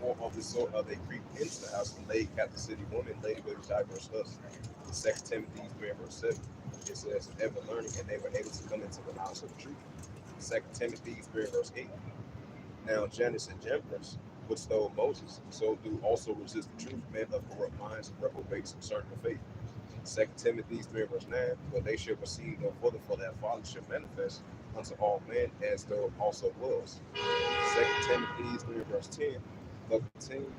"For of this sort they creep into the house and laid captive city women, laid away with diverse lusts." 2 Timothy 3, verse 7. It says, "Ever learning, and they were able to come into the knowledge of the truth." 2 Timothy 3, verse 8. "Now Jannes and Jambres, which stole Moses, so do also resist the truth, men of corrupt minds and reprobates concerning the faith." 2 Timothy 3, verse 9. "But they shall proceed no further, for that folly shall manifest unto all men, as though it also was." 2 Timothy 3, verse 10. "But continue,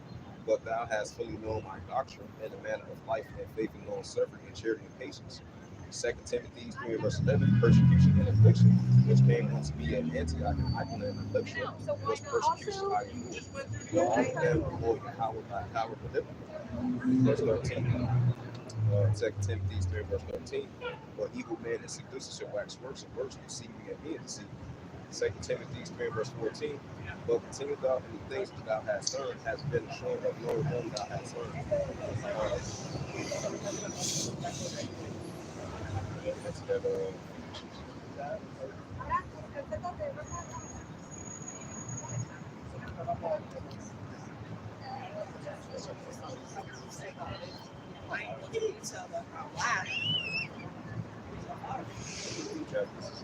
but thou hast fully known my doctrine, and the manner of life, and faith, and long suffering, and charity, and patience." 2 Timothy 3, verse 11. "Persecution and affliction, which came unto me at Antioch and Iconium and Lecture, was persecution I endured. But all of them the Lord Yahweh by power delivered me." Verse 13. 2 Timothy 3, verse 13. "For evil men and seducers shall wax worse and worse, deceiving and being deceived." 2 Timothy 3, verse 14. "But continue thou in the things which thou hast learned, has been shown of knowing whom thou hast learned." That's that, chapters,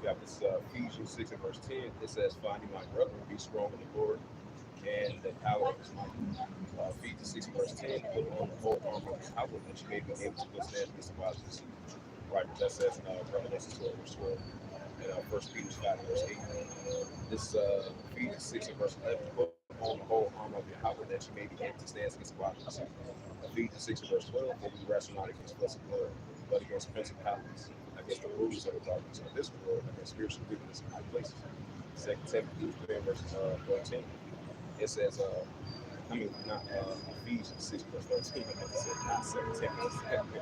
got this Ephesians 6 and verse 10. It says, "Finding my brethren, be strong in the Lord and the power of his might." Ephesians 6 and verse 10. "Put on the whole armor of Yahweh, that you may be able to withstand against the wiles of deceit." Right, that says in Revelation 12 verse 12. And 1 Peter 5 verse 8. This Ephesians 6 and verse 11. "Put on the whole armor of Yahweh, that you may be able to stand against the wiles of deceit." Ephesians 6 and verse 12. "For we wrestle not against flesh and blood, but against principalities, against the rulers of the darkness of this world, against spiritual wickedness in high places." 2 Timothy 3 verse 13. It says, not Ephesians 6 verse 13. I meant to say not 2 Timothy.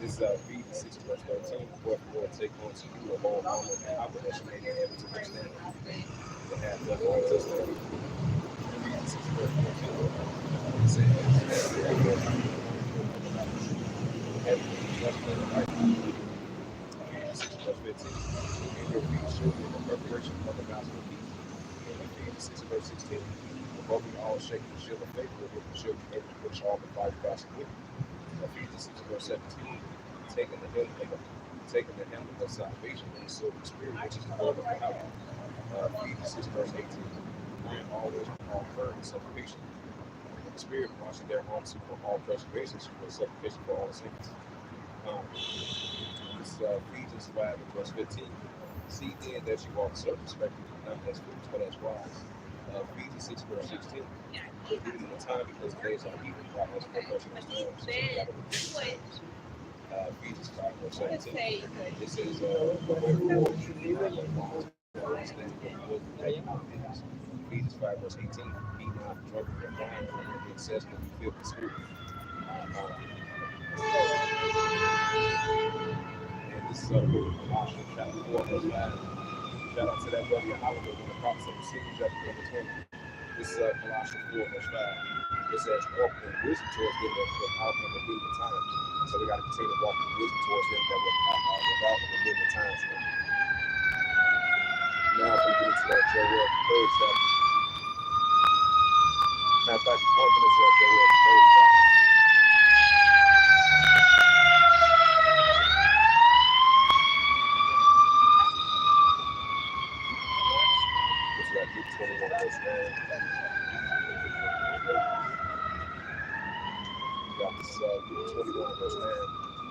This is Ephesians 6 verse 13. "Wherefore take unto you the whole armor of Yahweh, that you may be able to withstand the hand of all testimony." Ephesians 6 verse 14. It says, "Therefore, everything just in the right." Ephesians 6 verse 15. "And your feet should be the preparation of the gospel of peace." Ephesians 6 verse 16. but we all shake the shield of faith with the shield of faith, which all the five gospel with. Ephesians 6 verse 17, taking the helmet of salvation and the sword of the spirit, which is the word of power. Ephesians 6 verse 18, and always with all prayer and supplication. The spirit washing their arms for all preservations for supplication for all saints. This is Ephesians 5 and verse 15. See then that you walk circumspectly, not as fools, but as wise. Ephesians 6 verse 16. Reading the time because the days are evil, God has professional times, so we got to repeat the times. Ephesians 5 verse 17. It says, Ephesians 5 verse 18. Be not drunk with wine, or with excess, but be filled with the Spirit. And this is Colossians chapter 4 verse 5. Shout out to that brother Yahweh when the prophets of the city chapter number 20. This is Colossians 4 verse 5. It says, walk in wisdom towards them that without and within the times. So we got to continue to walk in wisdom towards them that without and within the times. Now we get into that Joel 3rd chapter. Matter of fact, before we get into that Joel 3rd chapter. This is Luke 21 verse 9. Got this Luke 21 verse 9.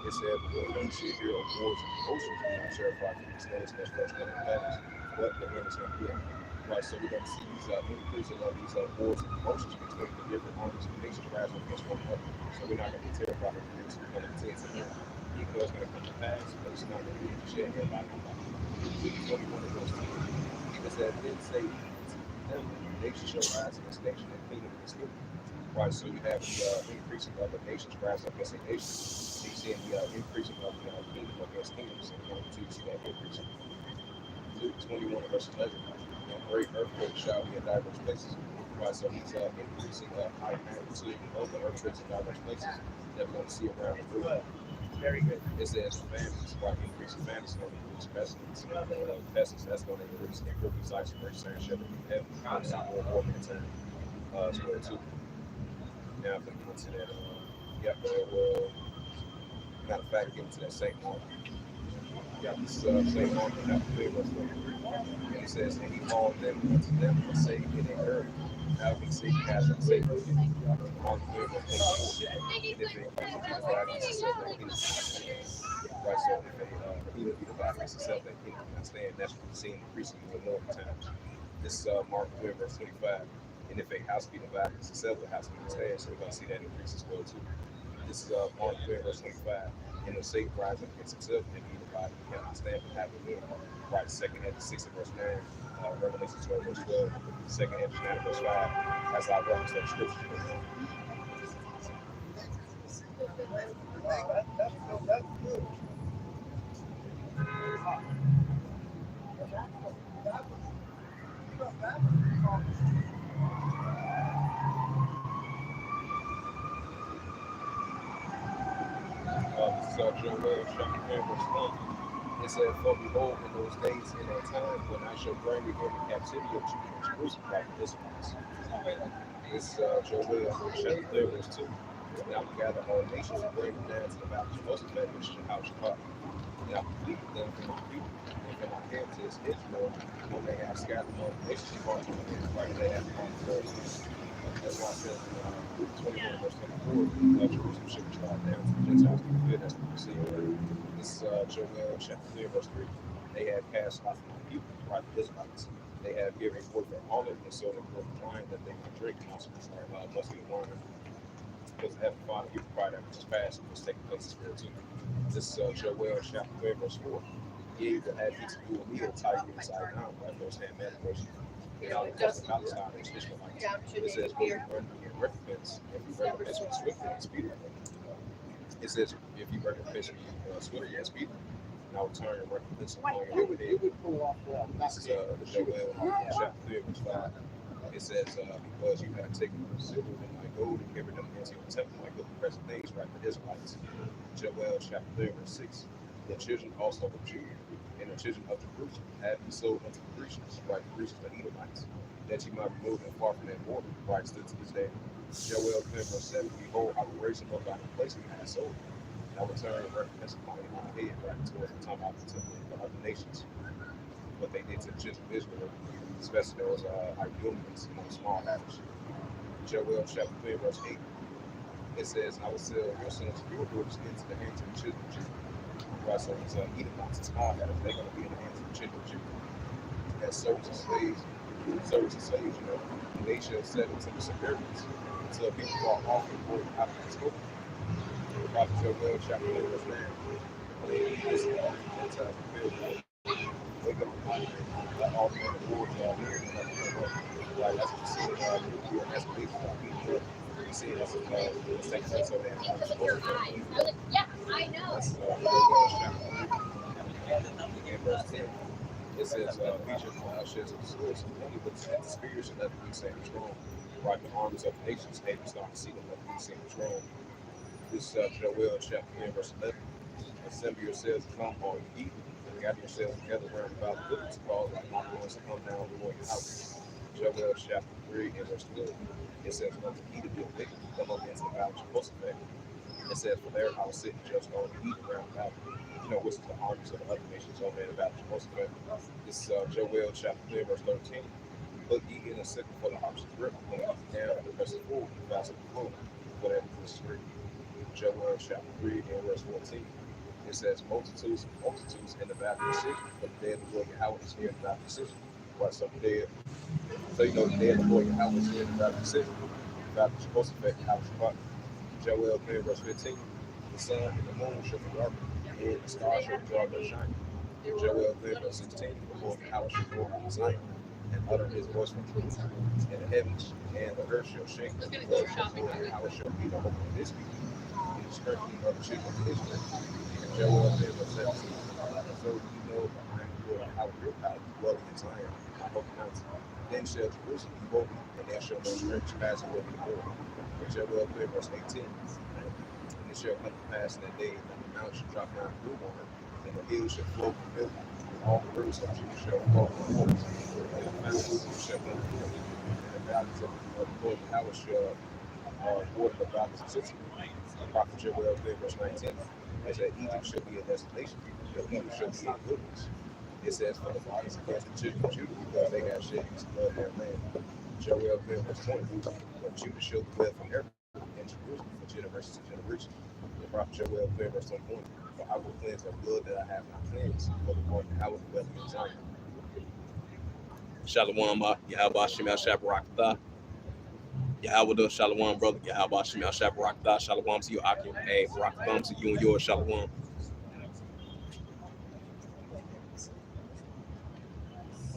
It said, when you should hear of wars and commotions, do not terrify for these things that first come in battles, but the end is not yet. Right, so we're going to see these increasing of these wars and commotions between the different armies and nations rising against one another. So we're not going to be terrified of things. We're going to continue to hear. Even though it's going to come to pass, but it's not going to be able to share everybody. Luke 21 verse 10. It said, then say to them, nation shall rise against nation and kingdom against kingdom. Right, so you have the increasing of the nations rise up against a nation. So you see the increasing of the kingdom against kingdoms, and you're going to see that increasing. Luke 21 verse 11. A great earthquake shall be in diverse places. Right, so he's increasing high magnitude of the earthquakes in diverse places that we're going to see around the world. Very good. It says famines, right? Increasing famines is going to increase pestilence. Pestilence, that's going to increase sites of race and shit. Have more warfare time as well too. Now I'm going to get into that. Matter of fact, get into that St. Mark. This St. Mark chapter 3, verse 23. And it says, and he called them unto them and say, in a hurry. Now we see as a Savior. Mark 3, verse 24. And if they be divided against itself, that kingdom cannot stand. Right, so if a kingdom be divided against itself, that kingdom cannot stand. That's what we're seeing increasing more and more times. This is Mark 3, verse 25. And if a house be divided against itself, the house cannot stand. So we're going to see that increase as well too. This is Mark 3, verse 25. And if Satan rises against himself and be divided, he cannot stand but have again. Right, second Hedges 6 and verse 9. Revelation 12 verse 12. Second Hedges 9 verse 5. That's our reference to the scripture. This is Joel chapter 10 verse 1. It says, for behold, in those days, in that time, when I shall bring again the captivity of Judah and Jerusalem like the Israelites. This is Joel chapter 3 verse 2. Now we gather all nations and bring them down to the valley of Jehoshaphat, which is how Chicago. Now complete them from my people, and from my heritage Israel, when they have scattered among the nations apart from them, right? They have gone first. That's why I said in Luke 21 verse 24, Jerusalem should be tried down to the Gentiles to be good. That's what we see here. This is Joel chapter 3 verse 3. They have cast off my people, right? The Israelites. They have given forth their olive and sold their broken wine that they might drink, and also must be wine. Because the Heavenly Father, you provide that which is past and what's taking place is real too. This is Joel chapter 3 verse 4. Ye will have you to do a meal, tie you inside down by first-hand manipulation. And all the custom outside is Ishmaelites. It says, will you run in recompense if you recompense me swiftly and speedily? It says, if you recompense me swiftly and speedily, and I will turn your recompense upon your wicked head. This is Joel chapter 3 verse 5. It says, because you have taken my silver and my gold and given them into your temple like the present days, right? The Israelites. Joel chapter 3 verse 6. The children also of Judah and the children of Jerusalem have been sold unto the Grecians, right? The Grecians, the Edomites. that you might remove and far from that border. Right, still to this day. Joel 10 verse 7, behold, I will raise him up out of the place he has sold. And I will turn and recompense upon my head right towards the time out to the other nations. What they did to the children of Israel, especially those Idumeans among small matters. Joel chapter 3 verse 8. It says, and I will sell your sons and your daughters into the hands of the children of Judah. Right, so it's Edomites and small matters, they're going to be in the hands of the children of Judah. As servants and slaves, and they shall set into the suburbs until people fall off and go out of the scope. The prophet Joel chapter 8 verse 9. This is the Gentiles fulfilled. Wake up and mind, let all men of war draw near and let them go. Like that's what you see in that's big people. You see it as the second episode that yeah, I know. That's in verse 10. It says, feature plowshares of the swords, only with the spears and let them be safe and strong. Right, the armies of the nations, able to start to see them, let them be safe and strong. This is Joel chapter 10, verse 11. Assemble yourselves and come all you eat, and gather yourselves together round about the goodness cause like not going to come down before your house. Joel chapter 3 and verse 12. It says, let the heat of your victory come up against the valley of Jehoshaphat. It says, for there I will sit and judge all the heat around about. Which is the armies of the other nations over there about Jehoshaphat. This is Joel chapter 3 verse 13. Look ye in a sickle for the harvest of the river, when it comes down, the rest of the floor, the fast of the floor, whatever this is free. Joel chapter 3 and verse 14. It says, multitudes in the valley of decision, but the day of the Lord Yahweh is here in the valley of decision. Right, so the day, so the day of the Lord Yahweh is here in the valley of decision. The valley of Jehoshaphat, Yahweh's Shabbat. Joel 3 verse 15. The sun and the moon shall be darkened, and the stars shall draw their shine. Joel 3 verse 16. The Lord Yahweh shall go out of Zion and utter his voice from Jerusalem, and the heavens and the earth shall shake. The Lord Yahweh shall be the hope of his people, and the strengthening of the children of Israel. Joel 3 verse 17. So you know that I am the Lord Yahweh your power, dwelling in Zion, my holy mountain. Then shall Jerusalem be broken, and there shall no strength pass over the Lord. Joel 3 verse 18. And it shall come to pass in that day that the mountain shall drop down blue water, and the hills shall flow from milk, and all the rivers of Judah shall flow from holes, and the mountains shall come from milk, and the valleys of the Lord Yahweh shall water the valleys of Sittim. The prophet Joel 3 verse 19. As that Egypt shall be a desolation, the Egypt shall be a wilderness. It says, for the fathers against the children of Judah, because they have shed his blood in their land. Joel 3 verse 20. But Judah shall dwell forever in Jerusalem for generation to generation. The prophet Joel 3 verse 21. For I will cleanse the blood that I have not cleansed, for the Lord I will dwell in Zion. Shalom, Yahweh Shem Shabarakatah. Yahweh Shalom, brother. Yahweh Shem Shabarakatah. Shalom to you, Akim. Hey, Barakatah to you and yours. Shalom.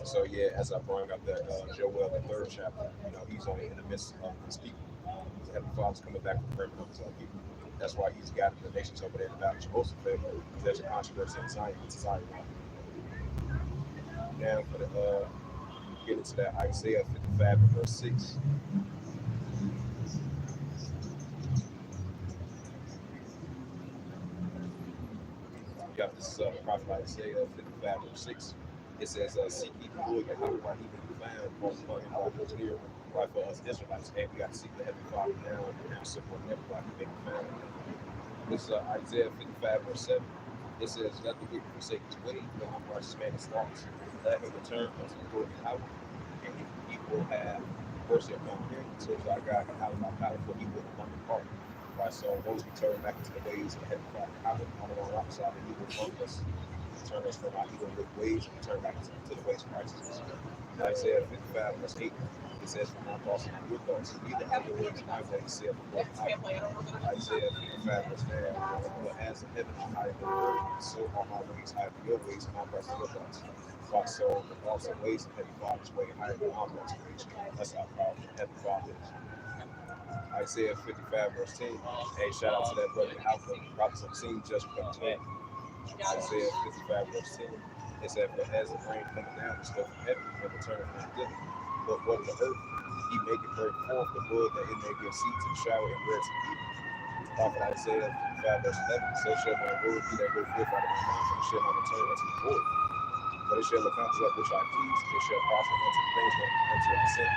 So yeah, as I brought up that Joel the 3rd chapter, he's only in the midst of his people. The Heavenly Father's coming back for the remnant of his own people. That's why he's got the nations over there in the valley of Jehoshaphat. There's a controversy in Zion. It's Zion. Now for the get into that Isaiah 55 and verse 6. You got this prophet Isaiah 55 verse 6. It says, seek ye the Lord Yahweh while he may be found, call upon him while he is near. Right, for us Israelites, and we got to seek the Heavenly Father now and support him while he may be found. This is Isaiah 55 verse 7. It says, let the wicked forsake his way, let the righteous man his thoughts. Let him return unto the Lord Yahweh, and he will have mercy upon him. So as our God Yahweh my power, for he will not depart. Right, so once we turn back into the ways of the Heavenly Father Yahweh, on the wrong side, and he will fund us, turn us from our evil ways, and turn back to the ways of righteousness. Isaiah 55 verse 8. It says, for my thoughts and your thoughts, neither have the words of my way, saith the Lord. Isaiah 55 verse 9. But as the heavens are higher than the earth, so are my ways higher than your ways, and my thoughts than your thoughts. Right, so the thoughts and ways of Heavenly Father's way higher than our thoughts and ways. That's how powerful Heavenly Father is. Isaiah 55 verse 10. Hey, shout out to that brother Alpha, prophets of sin, just from the Isaiah 55 verse 10. It said, but as the rain coming down, the stuff from heaven, and return from good. But what the earth, he maketh bring forth the wood that it may give seed to the shower and bread to the people. Prophet Isaiah 55 verse 11. So shall my word be that go forth out of my mouth, and shall not return unto the void, But it shall accomplish that which I please. It shall prosper unto the things that unto I sent.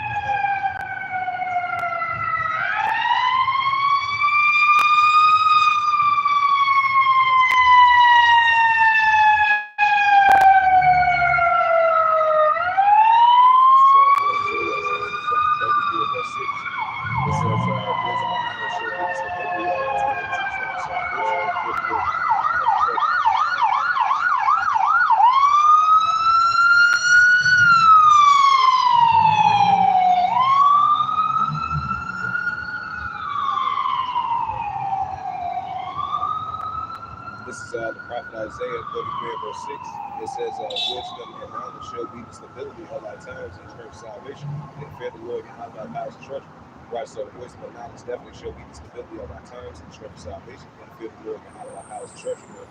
This is the prophet Isaiah 33 and verse 6. It says, wisdom and knowledge shall be the stability of thy times and strength of salvation. And fear the Lord and hide thy house of treasure. Right, so wisdom and knowledge definitely shall be the stability of thy times and strength of salvation. And fear the Lord and hide thy house of treasure.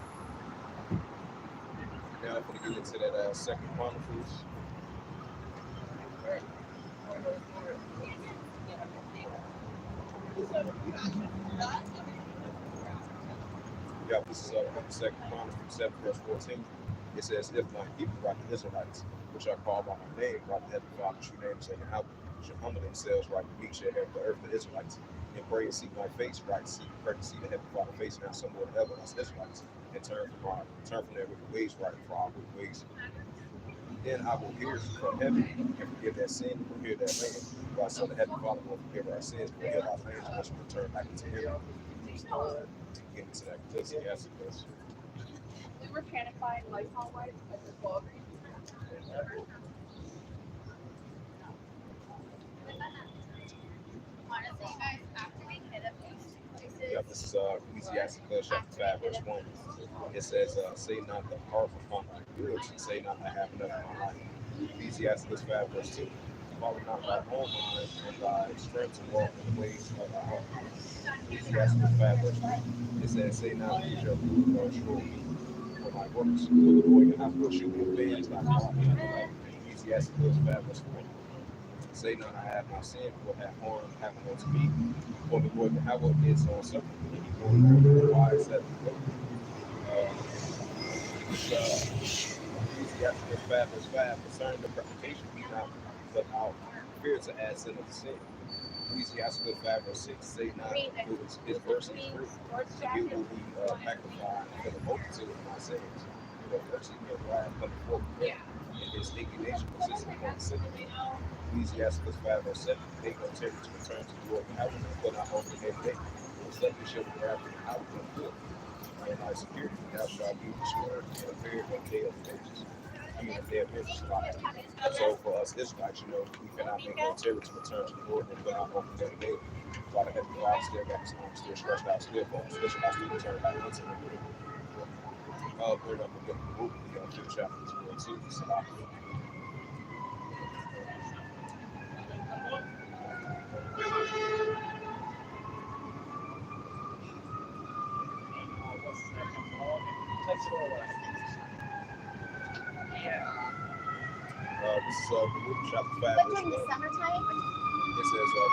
Now I'm going to get into that second Chronicles. Yeah, this is Second Chronicles 7 verse 14. It says, if my people, right, the Israelites, which are called by my name, right, the Heavenly Father, true name, saying, how shall humble themselves, right, to me shall have the earth, the Israelites, and pray and seek my face, right, pray to see the Heavenly Father face, now somewhere ever as Israelites, and turn from their wicked ways, right, from our wicked ways. Then I will hear from heaven and forgive their sin and will hear their land. Right, so the Heavenly Father will forgive our sins, will heal our lands, once we return back into Him. Get into that Ecclesiastes. We were trying to find Lysol wipes at the Walgreens. Honestly, guys, after we hit up these two places. Yeah, this is Ecclesiastes chapter 5, verse 1. It says, say not the heart upon thy goods, and say not I have enough in my life. Ecclesiastes 5, verse 2. Follow not thy own mind and thy strength to walk in the ways of thy heart. Ecclesiastes 5, verse 3. It says, say not who shall prove or destroy me for my works. For the Lord your house will shoot me avenge thy heart. Ecclesiastes 5, verse 4. Say not I have not sinned, for have harm happened unto me. For the Lord Yahweh is on suffering, and he will be wise that the way. Ecclesiastes 5, verse 5, concerning the reputation be not put out fear to add sin of sin. Ecclesiastes 5, verse 6, say not his mercy is great, and he will be magnified for the multitude of my sayings. For mercy and wrath coming forth from him, and his indignation consists upon the sinner. Ecclesiastes 5, verse 7, make no attempt to return to the Lord Yahweh, and put not hope in every day. For suddenly shall be grafted out of the good. And thy security, thou shalt be destroyed in a very one day of vengeance. I mean, a day of vengeance. So for us Israelites, we cannot make no attempt to return to the Lord and put our hope in every day. While the Heavenly Father still got his arms still stretched out, still for us Israelites to return back unto him. Put it up in the book, the 5th chapter as well, too. This is Luke chapter 5. But during the summertime, it says, on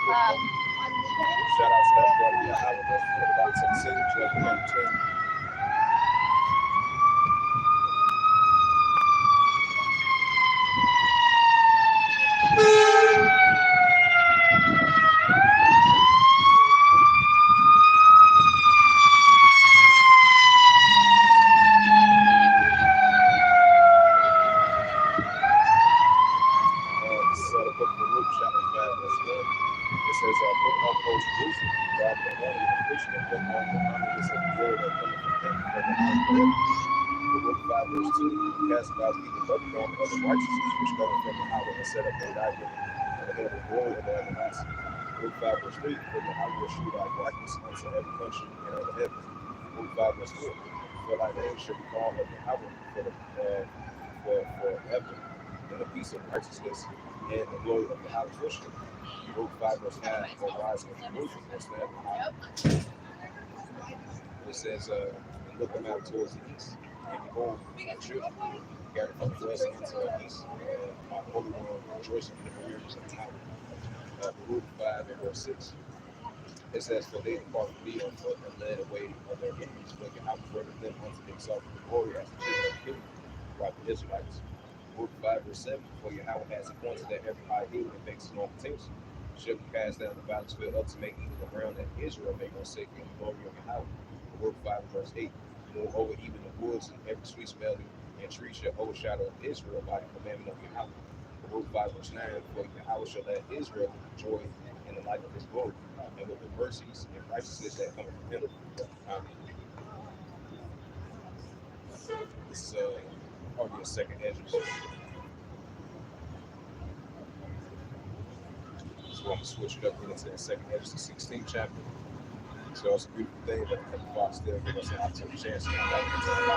weekends, shout out to that brother Yahweh for the body to the city, just become a twin. Cast out even the garment of the righteousness which cometh from the highway and set up a diadem and the head of the glory of the everlasting. Luke 5 verse 3, for the highway will shew thy brightness unto every country and of the heavens. Luke 5 verse 4, for thy name shall be called of the highway forever, and the peace of righteousness and the glory of the highway worship. Luke 5 verse 5, for rise from Jerusalem and stand on high. It says, and look them out towards the east, and behold, my children, gathered from the west and to the east, and my Holy One rejoicing in the years of time. Luke 5 and verse 6. It says, for they departed from thee on foot and led away of their enemies, but Yahweh brought them unto himself in glory as the children of the kingdom, like the Israelites. Luke 5 verse 7, for Yahweh has appointed that every high hill and makes his own potential shall be cast down the valleys filled up to make even the ground that Israel may go sake in the glory of Yahweh. Luke 5 verse 8, moreover, even the woods and every sweet smelling and tree shall overshadow Israel by the commandment of Yahweh. Luke 5 verse 9, for Yahweh shall let Israel joy in the light of his glory, and with the mercies and righteousness that come from him. This is probably a second Hedges. So I'm going to switch it up into the second Hedges, the 16th chapter. So it's a beautiful thing that the Father still give us an opportunity chance to come back into the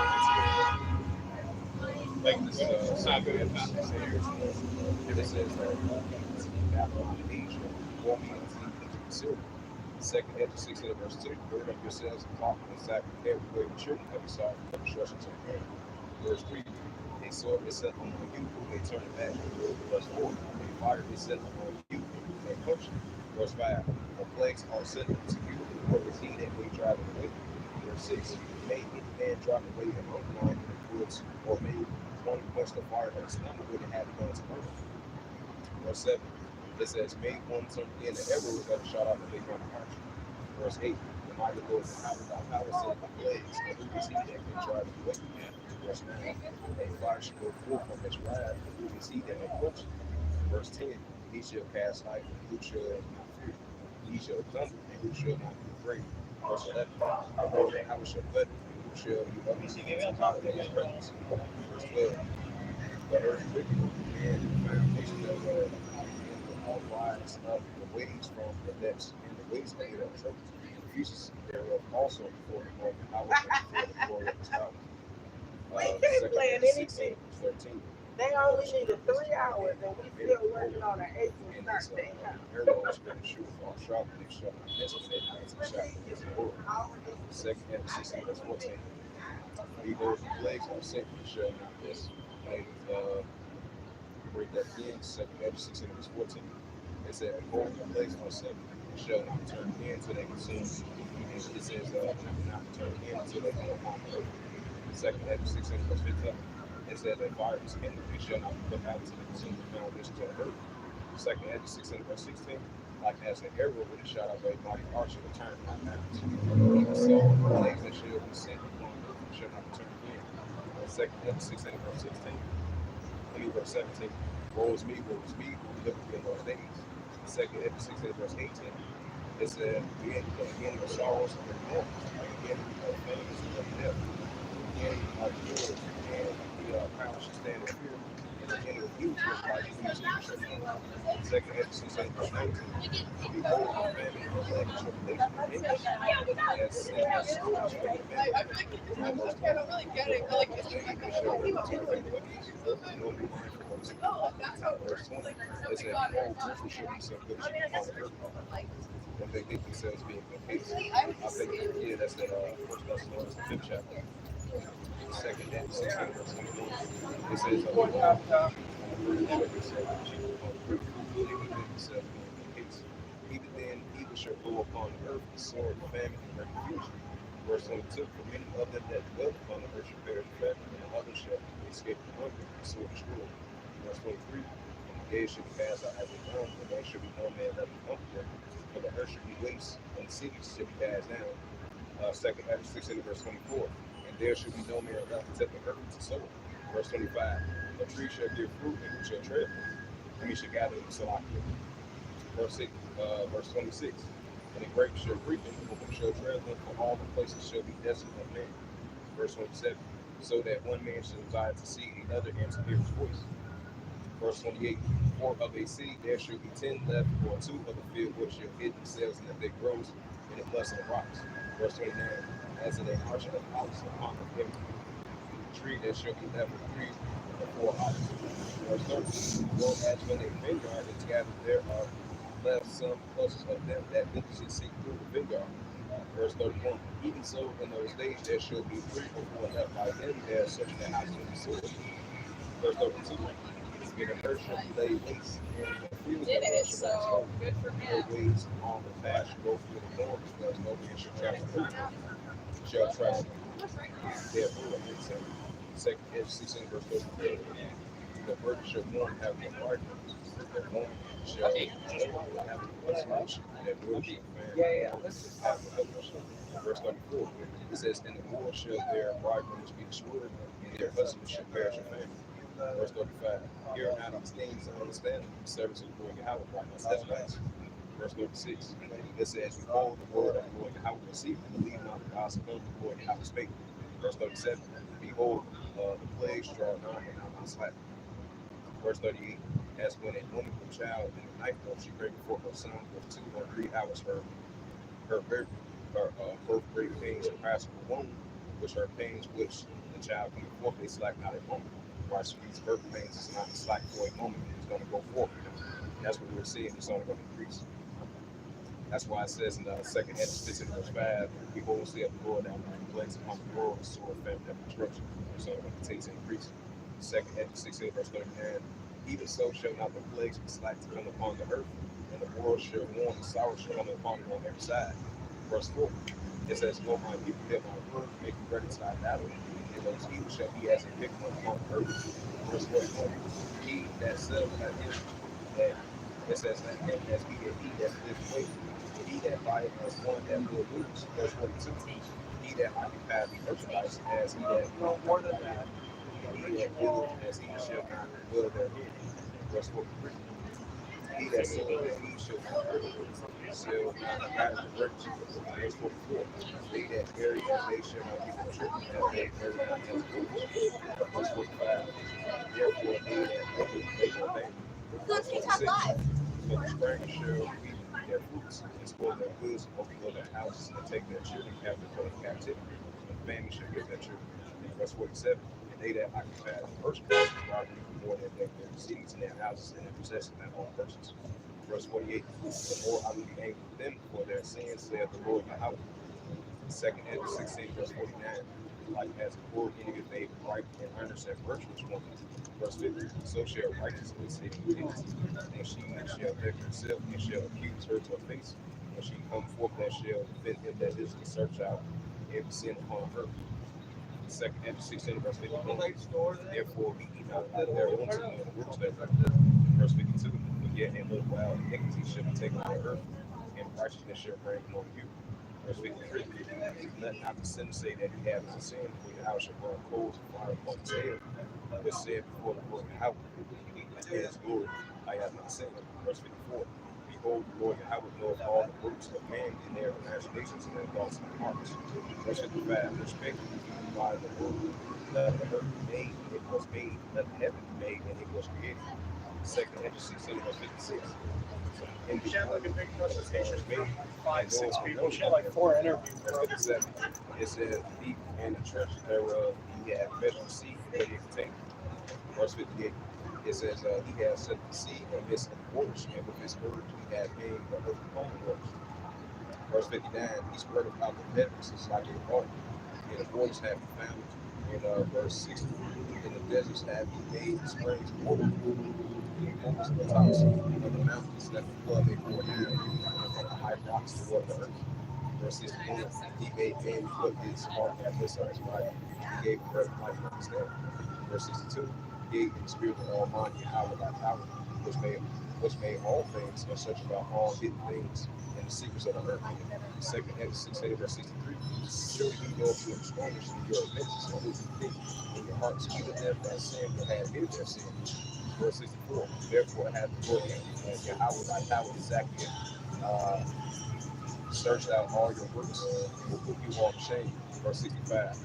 like this second Hedges. And it says that after Asia, warm me unto you into the silver. Second Hedges 16 verse 2, gird up yourselves and talk and sack prepare the way of children that we saw from the destruction to the earth. Verse 3, a sword is set among you, they turn it back. Verse 4, a fire is set among you, they punch you. Verse 5, the plagues are sent unto you, or is he that may drive it away. Verse 6, may any man drive away an unblind in the woods, or may one quench the fire of his stomach when it hath begun to burn. Verse 7, it says, may one turn in the arrow that is shot out the big round archer. Verse 8, the mighty Lord and thy power sent the plagues, and who is he that can drive it away? Verse 9, a fire shall go forth from his wrath, and who is he that may quench it? Verse 10, he shall cast life, and who shall not fear? He shall thunder, and who shall not be afraid? Verse 11, the Lord and how shall thunder, and who shall be uneasy out of his presence? Verse 12, the earth quickened, and the foundation thereof, and all rise up the waves from the depths, and the waves made up churches, and the uses thereof also before the Lord, and how before the glory of his power. We keep playing anything. 13. They only needed 3 hours and we still working on an 8 to start day. Arrows going to shoot from sharp and they shall not miss when they hands and shot against the Lord. Second Hedges 16 verse 14. Behold, the plagues are sent and shall not miss. Break that again. Second Hedges 16 verse 14. It said, behold, the plagues are sent and shall not turn in until they consume. And it says, not turn in until they come upon the earth. Second Hedges 16 verse 15. It says that fire is kindled, it shall not be put out until it consumes the foundations of the earth. Second Hedges 16 verse 16, like as an arrow with a shot of a mighty archer to turn not back. So the plagues that shall be sent upon the earth shall not return again. Second Hedges 16 verse 16, verse 17, woe is me, who live in those days. Second Hedges 16 verse 18, it said, the beginning of sorrows and remorse, the beginning of famines and death, the beginning of yours, and the power shall stand in fear, and the beginning of youth was like these shall come. Second Hedges 16 verse 19, behold, the famine and plague and tribulation and anguish, as the sword shall be made. And verse 20, all those days they shall return from the east, and will be mindful of the verse 20, it said, behold, there shall be some good sheep upon the earth. When they think themselves being complete. I think, yeah, that's the First Thessalonians, the 5th chapter. Second Hedges 16 verse 21. It says, even then, evil shall go upon the earth, the sword, famine, and great confusion. Verse 22, for many of them that dwell upon the earth shall perish with famine, and others shall escape the hunger, the sword destroyed. Verse 23, and the gates shall be cast out as a ground, and there shall be no man left to comfort them. For the earth shall be waste, and the cities shall be cast down. Second Hedges 16 verse 24. And there shall be no man left to take the earth to sow. Verse 25. The tree shall give fruit, and who shall tread them? And he shall gather them so I can. Verse 26. And the grapes shall reap them, and who shall tread them? For all the places shall be desolate of men. Verse 27. So that one man shall desire to see another and to hear his voice. Verse 28, for of a seed there shall be 10 left, or 2 of the field which shall hid themselves in the thick growths, and it bless the rocks. Verse 29, as in a arch of the house upon the every tree that shall be left with 3 or 4 olives. Verse 30, well as when a vineyard is gathered, there are left some clusters of them that vintages seek through the vineyard. Verse 31, even so in those days there shall be 3 or 4 left by them that search the house of the sword. Verse 32, and the earth shall be laid waste, and the fields Did it, shall so good for no him. ways on the path shall go through the door, because no man shall travel through it. Shall travel therefore, it said, Second Hedges 16 verse 33. The virgin shall warn have no bridegroom. The woman shall have a husband. That will shall have a husband. Verse 34. It says, "And the Lord shall their bridegrooms be destroyed, and their husbands shall perish of famine." Verse 35. Hear now these things and understand them. The service of the Lord Yahweh, that's nice. Verse 36. It says, "Behold, the word of the Lord Yahweh received, and believe not the gospel of the Lord Yahweh spake." Verse 37. Behold, the plagues draw nigh, and I not slack. Verse 38. As when a woman with child in the night watch, she prayed before her son for 2 or 3 hours, her birth, birth great pains and pass her womb, which her pains which the child coming forth, they slack not a moment. Right, so these birth pains is not slack for a moment, it's going to go forth. That's what we're seeing, it's only going to increase. That's why it says in the second Hedges 15 verse 5, "Behold, saith the Lord, that will plagues upon the world, the sword, famine, and destruction." So it continues to increase. Second Hedges 16 verse 39, "Even so shall not the plagues be slack to come upon the earth, and the world shall mourn, and sorrow shall come upon it on every side." Verse 4, it says, "O my people, hear my word, make you ready to thy battle, and those evil shall be as a victim upon the earth." Verse 41, "He that said that him that," it says, "Let him as be that he that lives away, and he that buyeth as one that will lose." Verse 42, "He that occupieth the merchandise as he that will more than that, and he that buildeth as he shall not dwell therein." Verse 43, "He that soweth that he shall not reap, shall not have the rich." Verse 44, "They that marry as they shall not be contributed, as they marry not as fools." Verse 45, "Therefore they that make no vain." Verse 46, "For the stranger shall reap their fruits, and spoil their goods, and overthrow their houses, and take their children captive for the captivity, and famine shall get their children." Verse 47, "And they that occupy the first place will robbery more than their cities and their houses and their possessions and their own persons." Verse 48, "The more I will be angry with them for their sins, saith the Lord Yahweh." Second Ezra 16, verse 49, "Like as a poor envieth a right and earnest and virtuous woman." Verse 50, "So shall righteousness say dignity, and she shall vex herself, and shall accuse her to her face. When she come forth, that shall defend him that is to search out every sin upon her." Second Ezra 16, verse 51, "Therefore be ye not their own to know the works that are." Verse 52, "But yet in a little while iniquity shall be taken on the earth, and righteousness shall reign among you." Verse 53, "Let not the sinner say that he hath not sinned, for your house shall burn coals of fire upon his head, which said before the Lord Yahweh, and his glory, I have not sinned." Verse 54, "Behold, the Lord Yahweh knoweth all the works of man, and their imaginations and their thoughts in their hearts." Verse 55, "Respect by the word, let the earth be made, and it was made, let the heaven be made, and it was created." Second Hedges 16, verse 56, "In the like a big presentation, made 5, 6 people. She had like 4 interviews." Verse 57, it says, "Deep in the trench thereof he had measured the sea, but it contained." Verse 58, it says, "He has set the sea in the midst of the waters, and with his word he had made the earth upon the waters." Verse 59, "He spread out the heavens as like a water, and the waters have he found." In verse 60, "In the deserts have he made the springs of water, and he opened the tops of the mountains, that the flood may pour down, and from the high rocks toward the earth." Verse 61, "He made man put his heart at rest on his body. He gave him breath of life and understanding." Verse 62, "He gave him the spirit of Almighty Yahweh thy power, which made all things, and search about all hidden things and the secrets of the earth." Second Ezra 16, verse 63, "Surely he knoweth your strongest and your offenses, and who you think in your hearts, even them that sin will have hid their sin." Verse 64, "Therefore hath the Lord Yahweh thy power exactly searched out all your works, and will put you on shame." Verse 65,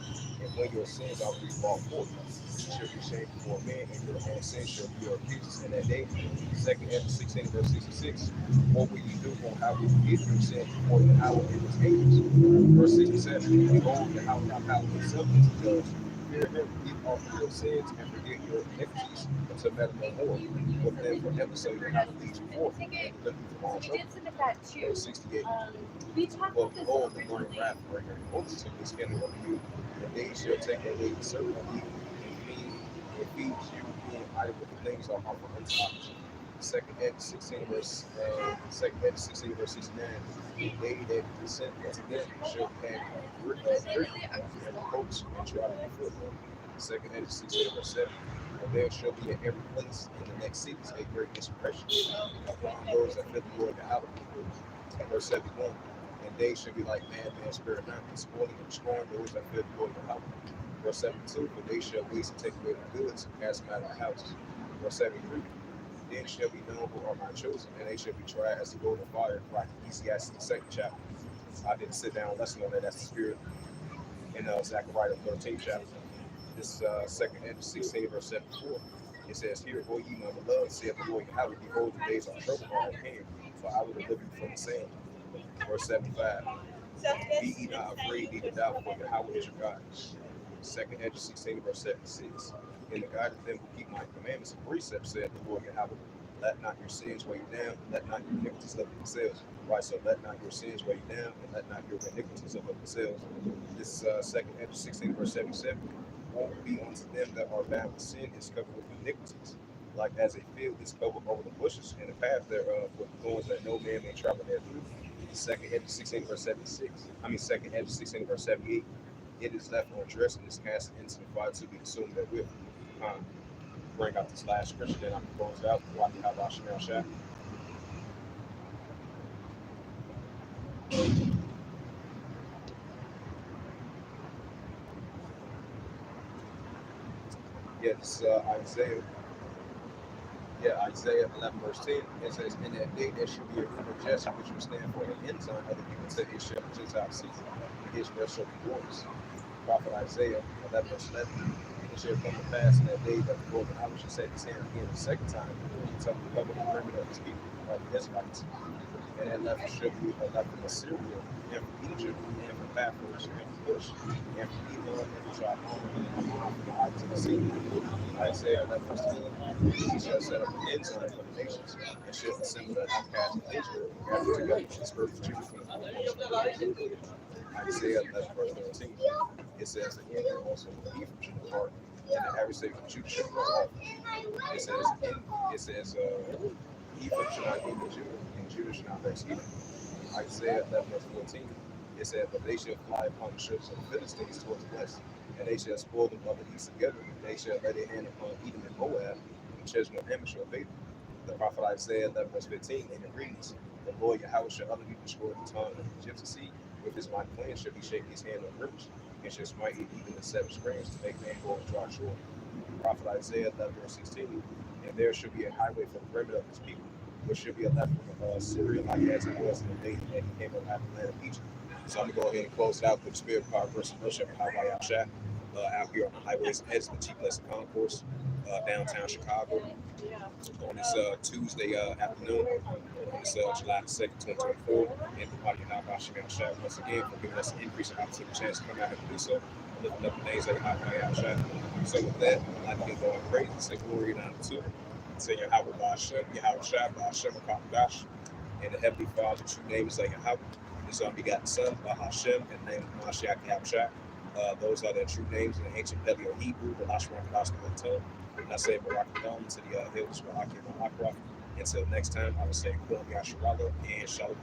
"And when your sins are brought forth, you shall be shamed before men, and your own sins shall be your accusers in that day." Second Ezra 16, verse 66, "What will you do, or how will you hid your sins before Yahweh and his angels?" Verse 67, "Behold, Yahweh thy power himself is a judge. Fear him, leave off of your sins, and forget your iniquities, and to meddle no more with them for him, so Yahweh leads you forth, and deliver you from all trouble." Verse 68, "But behold, the burning wrath bringeth multitude is kindled over you, and they shall take away the servant of you, and feed you being idle with the things of offer unto idols." Second Ed 16, verse 69, "And they that consent unto them shall have grief and reproach and try to foot." Second Ed 16, verse 7, There shall be in every place in the next cities a great expression upon those that fear the Lord Yahweh. Verse 71. And they shall be like madmen, spirit not, spoiling and destroying those that fear the Lord Yahweh. Verse 72. For they shall waste and take away the goods and cast them out of the houses. Verse 73. Then shall be known who are my chosen, and they shall be tried as the golden fire, like Ecclesiastes the second chapter. I didn't sit down and lesson on that. That's the spirit in Zechariah the 13th chapter. This second Hedges 16, verse 74. It says, Hear, O ye my beloved, saith the Lord Yahweh, behold, the days are trouble are at hand, for I will deliver you from the sand. Verse 75. Be ye not afraid, neither doubt, for Yahweh is your God. Second Hedges 16, verse 76. In the guide of them who keep my commandments and precepts, said the Lord Yahweh, let not your sins weigh you down, let not your iniquities lift themselves. Right, so let not your sins weigh you down, and let not your iniquities lift themselves. This second Hedges 16, verse 77. Won't be unto them that are bound with sin is covered with iniquities. Like as a field is covered over the bushes, and the path thereof with thorns that no man may travel therethrough. Second Hedges 16, verse 76. Second Hedges 16, verse 78. It is left unaddressed and is cast into the fire to be consumed therewith. Bring out this last scripture, then I can close out. Wadi Haba Shemel Shah. Yeah, this is Isaiah. Yeah, Isaiah 11, verse 10. It says, In that day there shall be a river of Jesse, which will stand for an ensign of the people to his shall Gentile seed, and his rest shall be yours. Prophet Isaiah 11, verse 11. It shall come to pass in that day that the Lord Yahweh shall set his hand again the second time, to cover the remnant of his people, of the Israelites. And that left shall be a left from Assyria, and from Egypt, and from Paphos, and from Cush, and from Edom, and from Tripoli, and from the heights of the sea. Isaiah 11, verse 10. He shall set up an ensign for the nations, and shall assemble the outcasts of Israel, and gather together the dispersed of Judah from the four corners of the earth. Isaiah 11, verse 13. It says, The enemy also of Ephraim shall depart, and the adversary from Judah shall go off. It says, Ephraim shall not give to Judah, and Judah shall not vex Ephraim. Isaiah 11, verse 14. It said, But they shall fly upon the ships of the Philistines towards the west, and they shall spoil them of the east together. They shall lay their hand upon Edom and Moab, and children of Ammon shall obey them. The prophet Isaiah 11, verse 15, and it reads, The Lord Yahweh shall utterly destroy the tongue of the Egyptian sea. With his mighty plan shall he shake his hand on rivers, and shall smite it even the seven springs to make mangoes dry shore. Prophet Isaiah 11, verse 16, and there shall be a highway for the remnant of his people, which should be a left from Syria, like as it was in the day that he came up out of the land of Egypt. So I'm going to go ahead and close it out with the spirit power verse of worship and Hawaii Shah out here on the highways and edges of the Chief Blessed Concourse, downtown Chicago, on this Tuesday afternoon, on this July 2nd, 2024. And Hawaii Shah once again for giving us an increase in opportunity chance to come out and do so, lifting up the names of Hawaii Shah. So with that, I'd like to get going crazy, say glory and honor to say Yahweh Ba'ashem, Yahweh Shah, Ba'ashem, Akakadosh, and the Heavenly Father, true name is like Yahweh, his unbegotten Son, Ba'ashem, and the name of Mashiach Yahweh Shah. Those are their true names in the ancient Paleo Hebrew, the Lashon Kadosh, the tongue. And I say Barak Adon to the Hills, Barak Akra. Until next time, I will say Kwam Yasharala and Shalom.